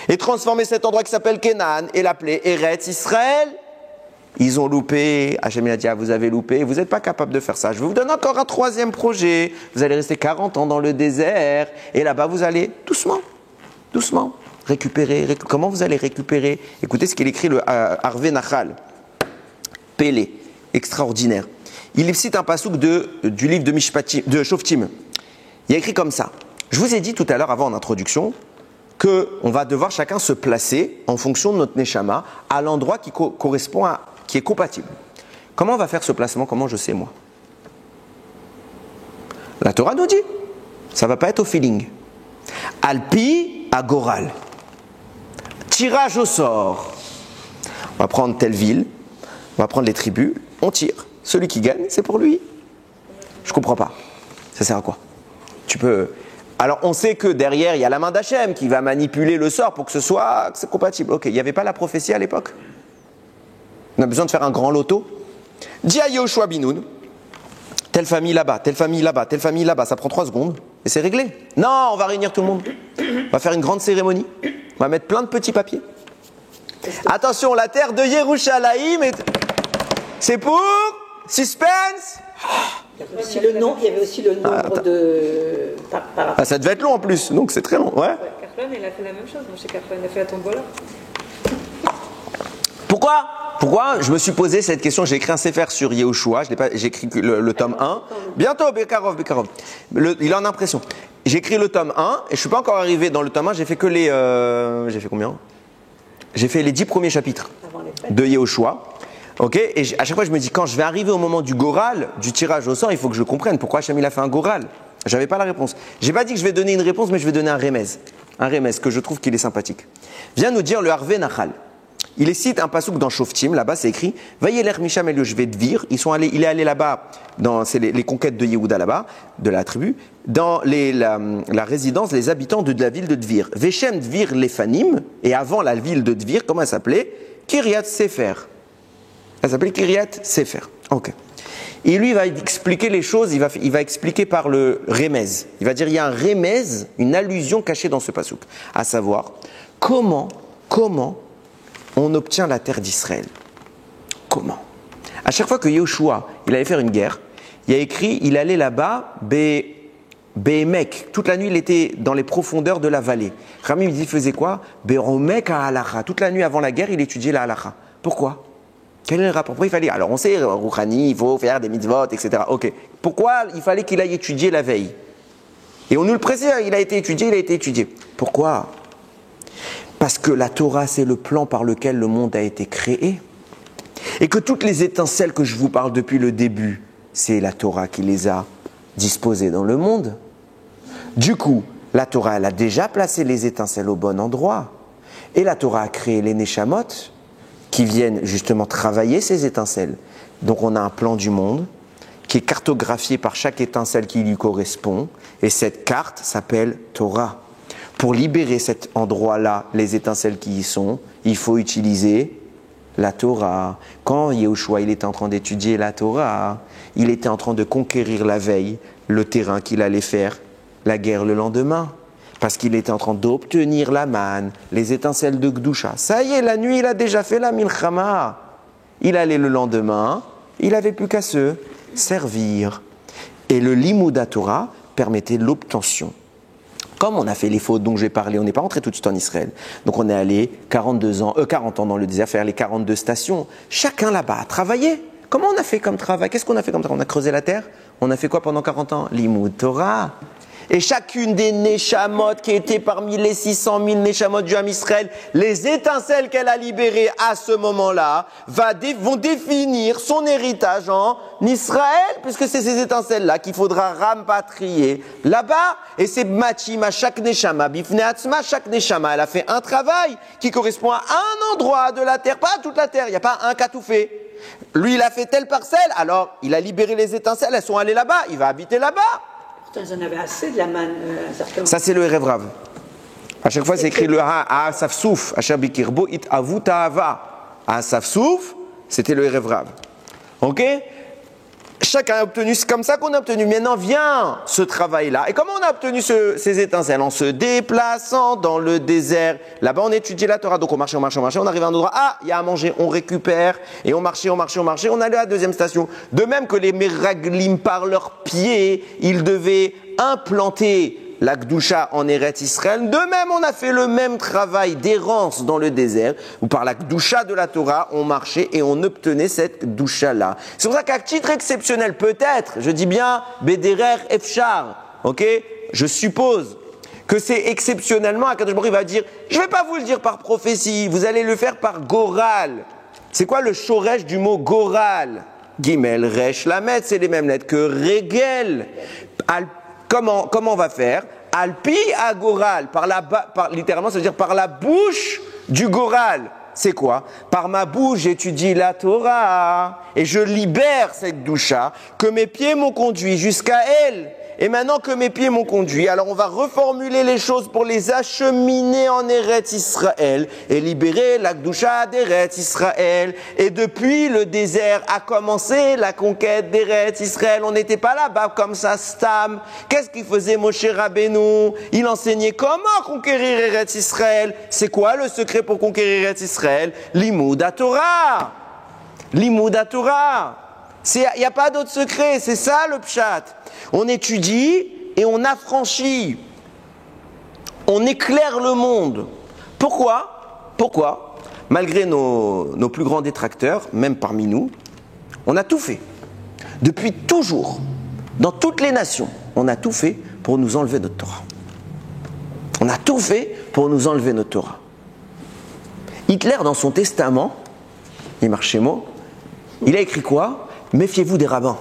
et transformer cet endroit qui s'appelle Kenan et l'appeler Eretz Israël. Ils ont loupé. Hachem a dit, vous avez loupé, vous n'êtes pas capable de faire ça. Je vous donne encore un 3e projet. Vous allez rester 40 ans dans le désert et là-bas vous allez doucement récupérer. Comment vous allez récupérer? Écoutez ce qu'il écrit le Harvey Nachal. Pélé, extraordinaire. Il cite un passouk du livre de Shoftim. Il a écrit comme ça. Je vous ai dit tout à l'heure avant en introduction qu'on va devoir chacun se placer en fonction de notre Neshama à l'endroit qui correspond qui est compatible. Comment on va faire ce placement? Comment je sais moi? La Torah nous dit, ça ne va pas être au feeling. Alpi agoral. Tirage au sort. On va prendre telle ville, on va prendre les tribus, on tire. Celui qui gagne, c'est pour lui. Je ne comprends pas. Ça sert à quoi? Alors on sait que derrière il y a la main d'Hachem qui va manipuler le sort pour que c'est compatible. Ok, il n'y avait pas la prophétie à l'époque? On a besoin de faire un grand loto. Dis à Yoshua Binoun, telle famille là-bas, telle famille là-bas, telle famille là-bas, ça prend 3 secondes et c'est réglé. Non, on va réunir tout le monde. On va faire une grande cérémonie. On va mettre plein de petits papiers. Attention, la terre de Yerushalayim, c'est pour suspense. Il y avait aussi le nombre de... Ah, ça devait être long en plus, donc c'est très long. Ouais. Kaplan, il a fait la même chose. Moi, chez Kaplan, il a fait la tombola. Pourquoi je me suis posé cette question? J'ai écrit un sefer sur Yehoshua, j'ai écrit le tome 1. Bientôt, Bekarov. Il est en impression. J'ai écrit le tome 1 et je suis pas encore arrivé dans le tome 1, j'ai fait que les... j'ai fait combien? J'ai fait les 10 premiers chapitres de Yehoshua. Ok, et à chaque fois je me dis, quand je vais arriver au moment du Goral, du tirage au sort, il faut que je comprenne pourquoi Hachem il a fait un Goral. J'avais pas la réponse. J'ai pas dit que je vais donner une réponse, mais je vais donner un remez. Un remez que je trouve qu'il est sympathique. Vient nous dire le Harvé Nachal. Il cite un pasouk dans Shoftim, là-bas c'est écrit Vayeler Misham el Yoshvet Dvir. Il est allé là-bas, c'est les conquêtes de Yehuda là-bas, de la tribu, dans la résidence, les habitants de la ville de Dvir. Veshem Dvir Lefanim, et avant la ville de Dvir, comment elle s'appelait? Kiryat Sefer. Elle s'appelait Kiryat Sefer. Ok. Et lui, il va expliquer les choses, il va expliquer par le remez. Il va dire il y a un remez, une allusion cachée dans ce pasouk, à savoir comment on obtient la terre d'Israël. Comment? À chaque fois que Yehoshua, il allait faire une guerre, il y a écrit, il allait là-bas, Be'emek. Toute la nuit, il était dans les profondeurs de la vallée. Rami il faisait quoi? Be'omek à halacha. Toute la nuit avant la guerre, il étudiait la halacha. Pourquoi? Quel est le rapport? Pourquoi il fallait? Alors on sait, Rouhani, il faut faire des mitzvot, etc. Ok. Pourquoi il fallait qu'il aille étudier la veille? Et on nous le précise, il a été étudié. Pourquoi? Parce que la Torah, c'est le plan par lequel le monde a été créé. Et que toutes les étincelles que je vous parle depuis le début, c'est la Torah qui les a disposées dans le monde. Du coup, la Torah, elle a déjà placé les étincelles au bon endroit. Et la Torah a créé les Neshamot qui viennent justement travailler ces étincelles. Donc on a un plan du monde qui est cartographié par chaque étincelle qui lui correspond. Et cette carte s'appelle Torah. Pour libérer cet endroit-là, les étincelles qui y sont, il faut utiliser la Torah. Quand Yehoshua il était en train d'étudier la Torah, il était en train de conquérir la veille le terrain qu'il allait faire la guerre le lendemain. Parce qu'il était en train d'obtenir la manne, les étincelles de Gdusha. Ça y est, la nuit, il a déjà fait la milchama. Il allait le lendemain, il n'avait plus qu'à se servir. Et le Limud Torah permettait l'obtention. Comme on a fait les fautes dont j'ai parlé, on n'est pas rentré tout de suite en Israël. Donc on est allé 40 ans dans le désert, faire les 42 stations. Chacun là-bas a travaillé. Comment on a fait comme travail? Qu'est-ce qu'on a fait comme travail? On a creusé la terre? On a fait quoi pendant 40 ans? Limud Torah. Et chacune des Neshamot qui étaient parmi les 600 000 Neshamot du Ham Israël, les étincelles qu'elle a libérées à ce moment-là vont définir son héritage en Israël, puisque c'est ces étincelles-là qu'il faudra rampatrier là-bas. Et c'est Machim à chaque Neshama, Bifne Atzma, chaque Neshama, elle a fait un travail qui correspond à un endroit de la terre, pas à toute la terre, il n'y a pas un qui a tout fait. Lui, il a fait telle parcelle, alors il a libéré les étincelles, elles sont allées là-bas, il va habiter là-bas. Ils en avaient assez de la manne, certainement. Ça, c'est le Erev Rav. À chaque fois, c'est écrit le Asaf Souf. Asher Bikirbo It Avu Ta'ava. Asaf Souf, c'était le Erev Rav. Ok? Chacun a obtenu, c'est comme ça qu'on a obtenu. Maintenant vient ce travail-là. Et comment on a obtenu ces étincelles? En se déplaçant dans le désert. Là-bas, on étudiait la Torah. Donc on marchait. On arrive à un endroit. Ah, il y a à manger. On récupère. Et on marchait. On allait à la deuxième station. De même que les Meraglim, par leurs pieds, ils devaient implanter la Gdusha en Eretz Israël. De même, on a fait le même travail d'errance dans le désert, où par la Gdusha de la Torah, on marchait et on obtenait cette Gdusha-là. C'est pour ça qu'à titre exceptionnel, peut-être, je dis bien, Bederer Efshar, ok? Je suppose que c'est exceptionnellement, Akadosh Baruch Hu va dire, je ne vais pas vous le dire par prophétie, vous allez le faire par Goral. C'est quoi le shoresh du mot Goral? Gimel, Resh, Lamed, c'est les mêmes lettres que Regel. Comment on va faire? Alpi à Goral, littéralement, ça veut dire par la bouche du Goral. C'est quoi? Par ma bouche, j'étudie la Torah et je libère cette doucha que mes pieds m'ont conduit jusqu'à elle. Et maintenant que mes pieds m'ont conduit, alors on va reformuler les choses pour les acheminer en Eretz Israël et libérer la Gdusha d'Eretz Israël. Et depuis, le désert a commencé la conquête d'Eretz Israël. On n'était pas là-bas comme ça, stam. Qu'est-ce qu'il faisait Moshe Rabbeinu? Il enseignait comment conquérir Eretz Israël. C'est quoi le secret pour conquérir Eretz Israël? Limud Torah. Limud Torah. Il n'y a pas d'autre secret, c'est ça le pshat. On étudie et on affranchit. On éclaire le monde. Pourquoi? Malgré nos plus grands détracteurs, même parmi nous, on a tout fait. Depuis toujours, dans toutes les nations, on a tout fait pour nous enlever notre Torah. On a tout fait pour nous enlever notre Torah. Hitler, dans son testament, il marche chez moi, il a écrit quoi? Méfiez-vous des rabbins.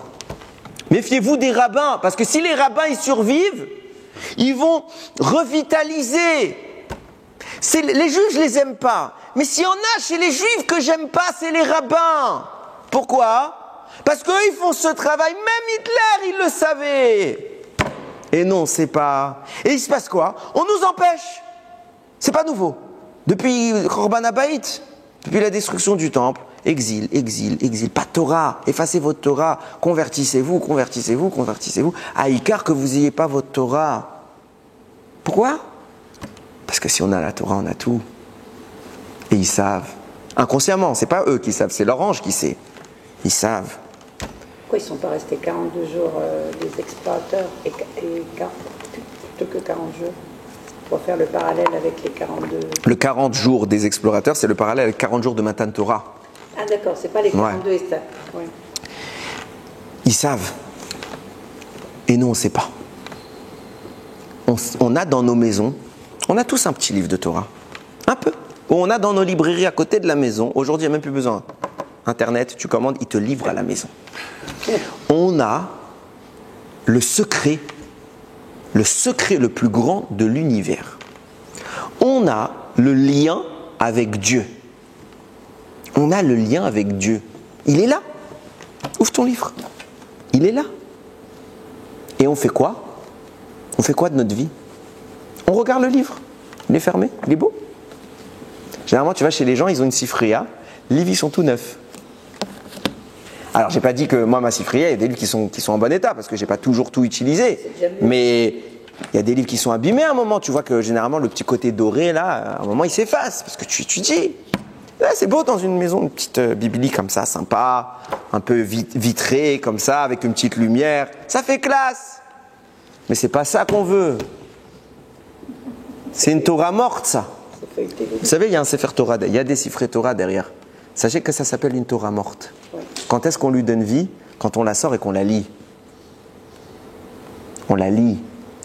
Méfiez-vous des rabbins, parce que si les rabbins ils survivent, ils vont revitaliser. Les juifs, je les aime pas. Mais s'il y en a chez les juifs que j'aime pas, c'est les rabbins. Pourquoi? Parce qu'eux, ils font ce travail. Même Hitler, il le savait. Et non, c'est pas... Et il se passe quoi? On nous empêche. C'est pas nouveau. Depuis Khorban Habayit, depuis la destruction du temple, exil. Pas de Torah. Effacez votre Torah. Convertissez-vous. À Icar que vous n'ayez pas votre Torah. Pourquoi? Parce que si on a la Torah, on a tout. Et ils savent. Inconsciemment, c'est pas eux qui savent, c'est leur ange qui sait. Ils savent. Pourquoi ils ne sont pas restés 42 jours des explorateurs et plutôt que 40 jours? Pour faire le parallèle avec les 42... Le 40 jours des explorateurs, c'est le parallèle avec 40 jours de Matan Torah. Ah d'accord, c'est pas les 42 étapes. Ouais. Ils savent. Et nous, on ne sait pas. On a dans nos maisons, on a tous un petit livre de Torah. Un peu. On a dans nos librairies à côté de la maison. Aujourd'hui, il n'y a même plus besoin. Internet, tu commandes, il te livre à la maison. On a le secret le plus grand de l'univers. On a le lien avec Dieu. On a le lien avec Dieu. Il est là. Ouvre ton livre. Il est là. Et on fait quoi? On fait quoi de notre vie? On regarde le livre. Il est fermé. Il est beau. Généralement, tu vas chez les gens, ils ont une sifria. Les livres, ils sont tout neufs. Alors, j'ai pas dit que moi, ma sifria, il y a des livres qui sont en bon état, parce que j'ai pas toujours tout utilisé. Mais il y a des livres qui sont abîmés à un moment. Tu vois que généralement, le petit côté doré, là, à un moment, il s'efface, parce que tu étudies. Là, c'est beau dans une maison, une petite bibli comme ça, sympa, un peu vitrée, comme ça, avec une petite lumière. Ça fait classe. Mais c'est pas ça qu'on veut. C'est une Torah morte, ça. Vous savez, il y a un Sefer Torah, il y a des Sifrei Torah derrière. Sachez que ça s'appelle une Torah morte. Quand est-ce qu'on lui donne vie? Quand on la sort et qu'on la lit. On la lit.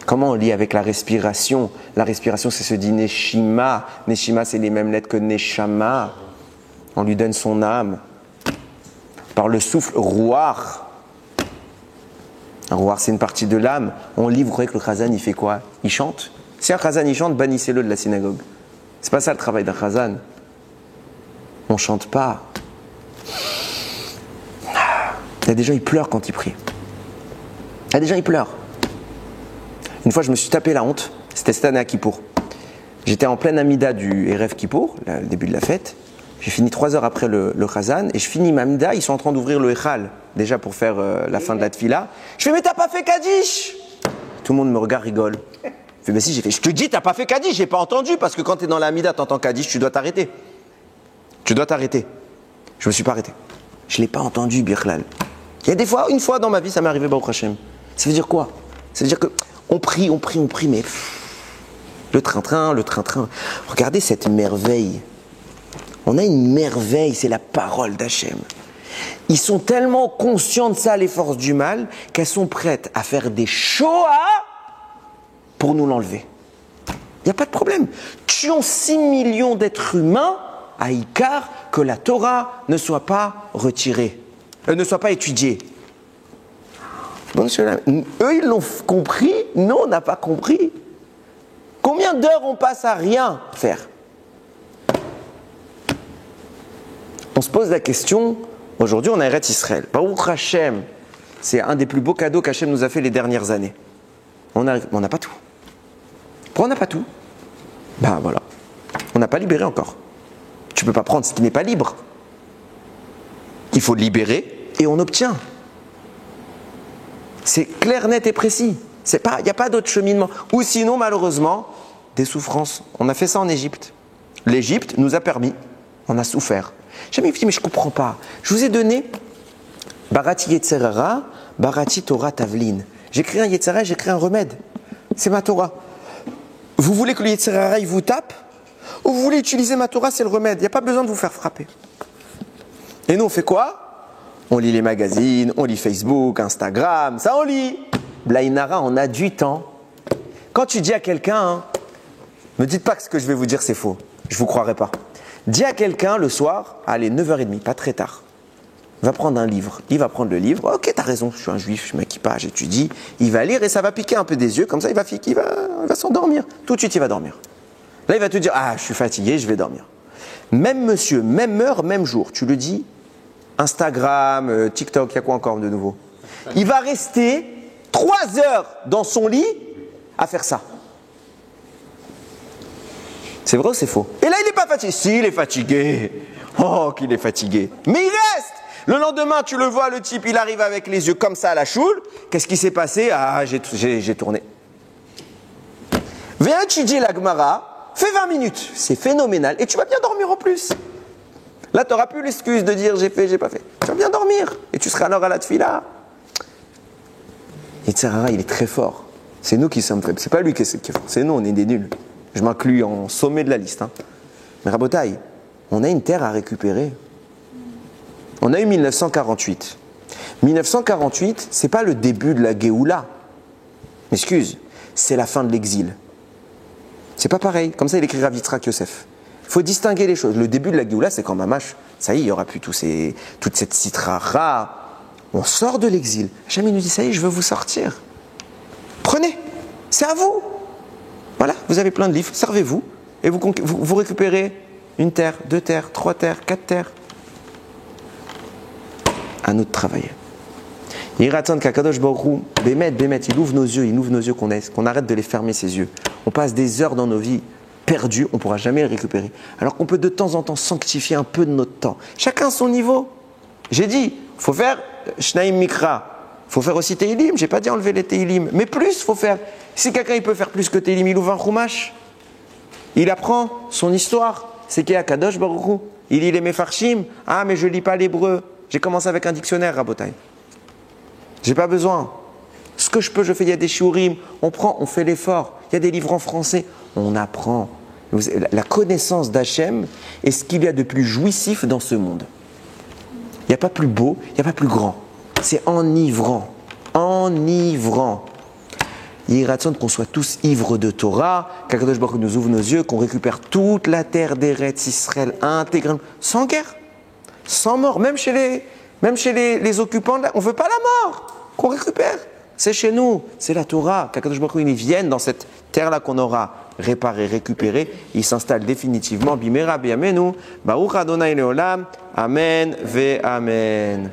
Comment on lit? Avec la respiration. La respiration, c'est ce dit Neshima. Neshima, c'est les mêmes lettres que Neshama. On lui donne son âme. Par le souffle, Ruach. Ruach, c'est une partie de l'âme. On lit, vous croyez que le Chazan, il fait quoi? Il chante? Si un Chazan, il chante, bannissez-le de la synagogue. C'est pas ça le travail d'un Chazan. On chante pas. Il y a des gens, ils pleurent quand ils prient. Il y a des gens, ils pleurent. Une fois, je me suis tapé la honte. C'était cette année à Kippour. J'étais en pleine amida du Erev Kippour, le début de la fête. J'ai fini 3 heures après le Chazan. Et je finis ma amida. Ils sont en train d'ouvrir le Echal, déjà pour faire la fin de la tfila. Je fais, mais t'as pas fait Kaddish? Tout le monde me regarde, rigole. Je fais, mais si, j'ai fait, je te dis, t'as pas fait Kaddish, j'ai pas entendu, parce que quand t'es dans la amida, t'entends Kaddish, tu dois t'arrêter. Tu dois t'arrêter. Je me suis pas arrêté. Je l'ai pas entendu, Birklal. Il y a des fois, une fois dans ma vie, ça m'est arrivé, Baruch Hashem. Ça veut dire quoi? Ça veut dire que on prie, mais le train-train. Regardez cette merveille. On a une merveille, c'est la parole d'Hachem. Ils sont tellement conscients de ça, les forces du mal, qu'elles sont prêtes à faire des Shoah pour nous l'enlever. Il n'y a pas de problème. Tuons 6 millions d'êtres humains à Icar, que la Torah ne soit pas retirée, ne soit pas étudiée. Bon, eux, ils l'ont compris, nous, on n'a pas compris. Combien d'heures on passe à rien faire? On se pose la question, aujourd'hui, on a Eretz Israël. Baruch Hashem, c'est un des plus beaux cadeaux qu'Hachem nous a fait les dernières années. On n'a pas tout. Pourquoi on n'a pas tout? Ben voilà, on n'a pas libéré encore. Tu ne peux pas prendre ce qui n'est pas libre. Il faut libérer et on obtient. C'est clair, net et précis. Il n'y a pas d'autre cheminement. Ou sinon, malheureusement, des souffrances. On a fait ça en Égypte. L'Égypte nous a permis. On a souffert. Jamais dit, mais je ne comprends pas. Je vous ai donné Barati Yetzerara, Barati Torah Tavlin. J'écris un Yetzerara, j'écris un remède. C'est ma Torah. Vous voulez que le Yetzerara il vous tape? Ou vous voulez utiliser ma Torah, c'est le remède. Il n'y a pas besoin de vous faire frapper. Et nous, on fait quoi? On lit les magazines, on lit Facebook, Instagram, ça on lit. Blainara, on a du temps. Quand tu dis à quelqu'un, ne me dites pas que ce que je vais vous dire c'est faux. Je ne vous croirai pas. Dis à quelqu'un le soir, allez, 9h30, pas très tard. Va prendre un livre. Il va prendre le livre. Ok, t'as raison, je suis un juif, je m'équipe pas, j'étudie. Il va lire et ça va piquer un peu des yeux. Comme ça, il va s'endormir. Tout de suite, il va dormir. Là, il va te dire, ah, je suis fatigué, je vais dormir. Même monsieur, même heure, même jour. Tu le dis, Instagram, TikTok, il y a quoi encore de nouveau? Il va rester 3 heures dans son lit à faire ça. C'est vrai ou c'est faux? Et là, il n'est pas fatigué. Si, il est fatigué. Oh, qu'il est fatigué. Mais il reste. Le lendemain, tu le vois, le type, il arrive avec les yeux comme ça à la choule. Qu'est-ce qui s'est passé? Ah, j'ai tourné. Viens étudier la Gemara, fais 20 minutes. C'est phénoménal. Et tu vas bien dormir en plus. Là, tu n'auras plus l'excuse de dire j'ai fait, j'ai pas fait. Tu vas bien dormir. Et tu seras alors à la tfila. Yetzerara, il est très fort. C'est nous qui sommes faibles. C'est pas lui qui est fort. C'est nous, on est des nuls. Je m'inclus en sommet de la liste. Mais Rabotaï, on a une terre à récupérer. On a eu 1948. 1948, c'est pas le début de la Géoula. Excuse, c'est la fin de l'exil. C'est pas pareil. Comme ça, il écrit Rav Yitzhak Yosef. Il faut distinguer les choses. Le début de la Géoula, c'est quand Mamash, ça y est, il n'y aura plus toute cette citra rare. On sort de l'exil. Jamais nous dit, ça y est, je veux vous sortir. Prenez, c'est à vous. Voilà, vous avez plein de livres, servez-vous. Et vous récupérez une terre, 2 terres, 3 terres, 4 terres. À nous de travailler. Yiratzon Kakadosh Baruch Hu, Bémet, il ouvre nos yeux qu'on arrête de les fermer ces yeux. On passe des heures dans nos vies perdues, on ne pourra jamais les récupérer. Alors qu'on peut de temps en temps sanctifier un peu de notre temps. Chacun à son niveau. J'ai dit, il faut faire Shnaim Mikra. Il faut faire aussi Teilim. Je n'ai pas dit enlever les Teilim. Mais plus, il faut faire. Si quelqu'un il peut faire plus que Teilim, il ouvre un Chumash. Il apprend son histoire. C'est qui Kadosh Baruch Hu. Il lit les Mefarshim. Ah, mais je ne lis pas l'hébreu. J'ai commencé avec un dictionnaire, Rabotai. J'ai pas besoin. Ce que je peux, je fais. Il y a des shiurim. On prend, on fait l'effort. Il y a des livres en français. On apprend. La connaissance d'Hachem est ce qu'il y a de plus jouissif dans ce monde. Il n'y a pas plus beau, il n'y a pas plus grand. C'est enivrant. Enivrant. Il y a qu'on soit tous ivres de Torah, qu'Akadosh Baruch Hu nous ouvre nos yeux, qu'on récupère toute la terre d'Eretz Israël intégralement, sans guerre, sans mort, même chez les occupants, on ne veut pas la mort, qu'on récupère. C'est chez nous, c'est la Torah, qu'Akadosh Baruch Hu vienne dans cette terre-là qu'on aura réparée, récupérée, il s'installe définitivement. Bimera biamenu, Baruch Adonai Leolam, Amen ve Amen.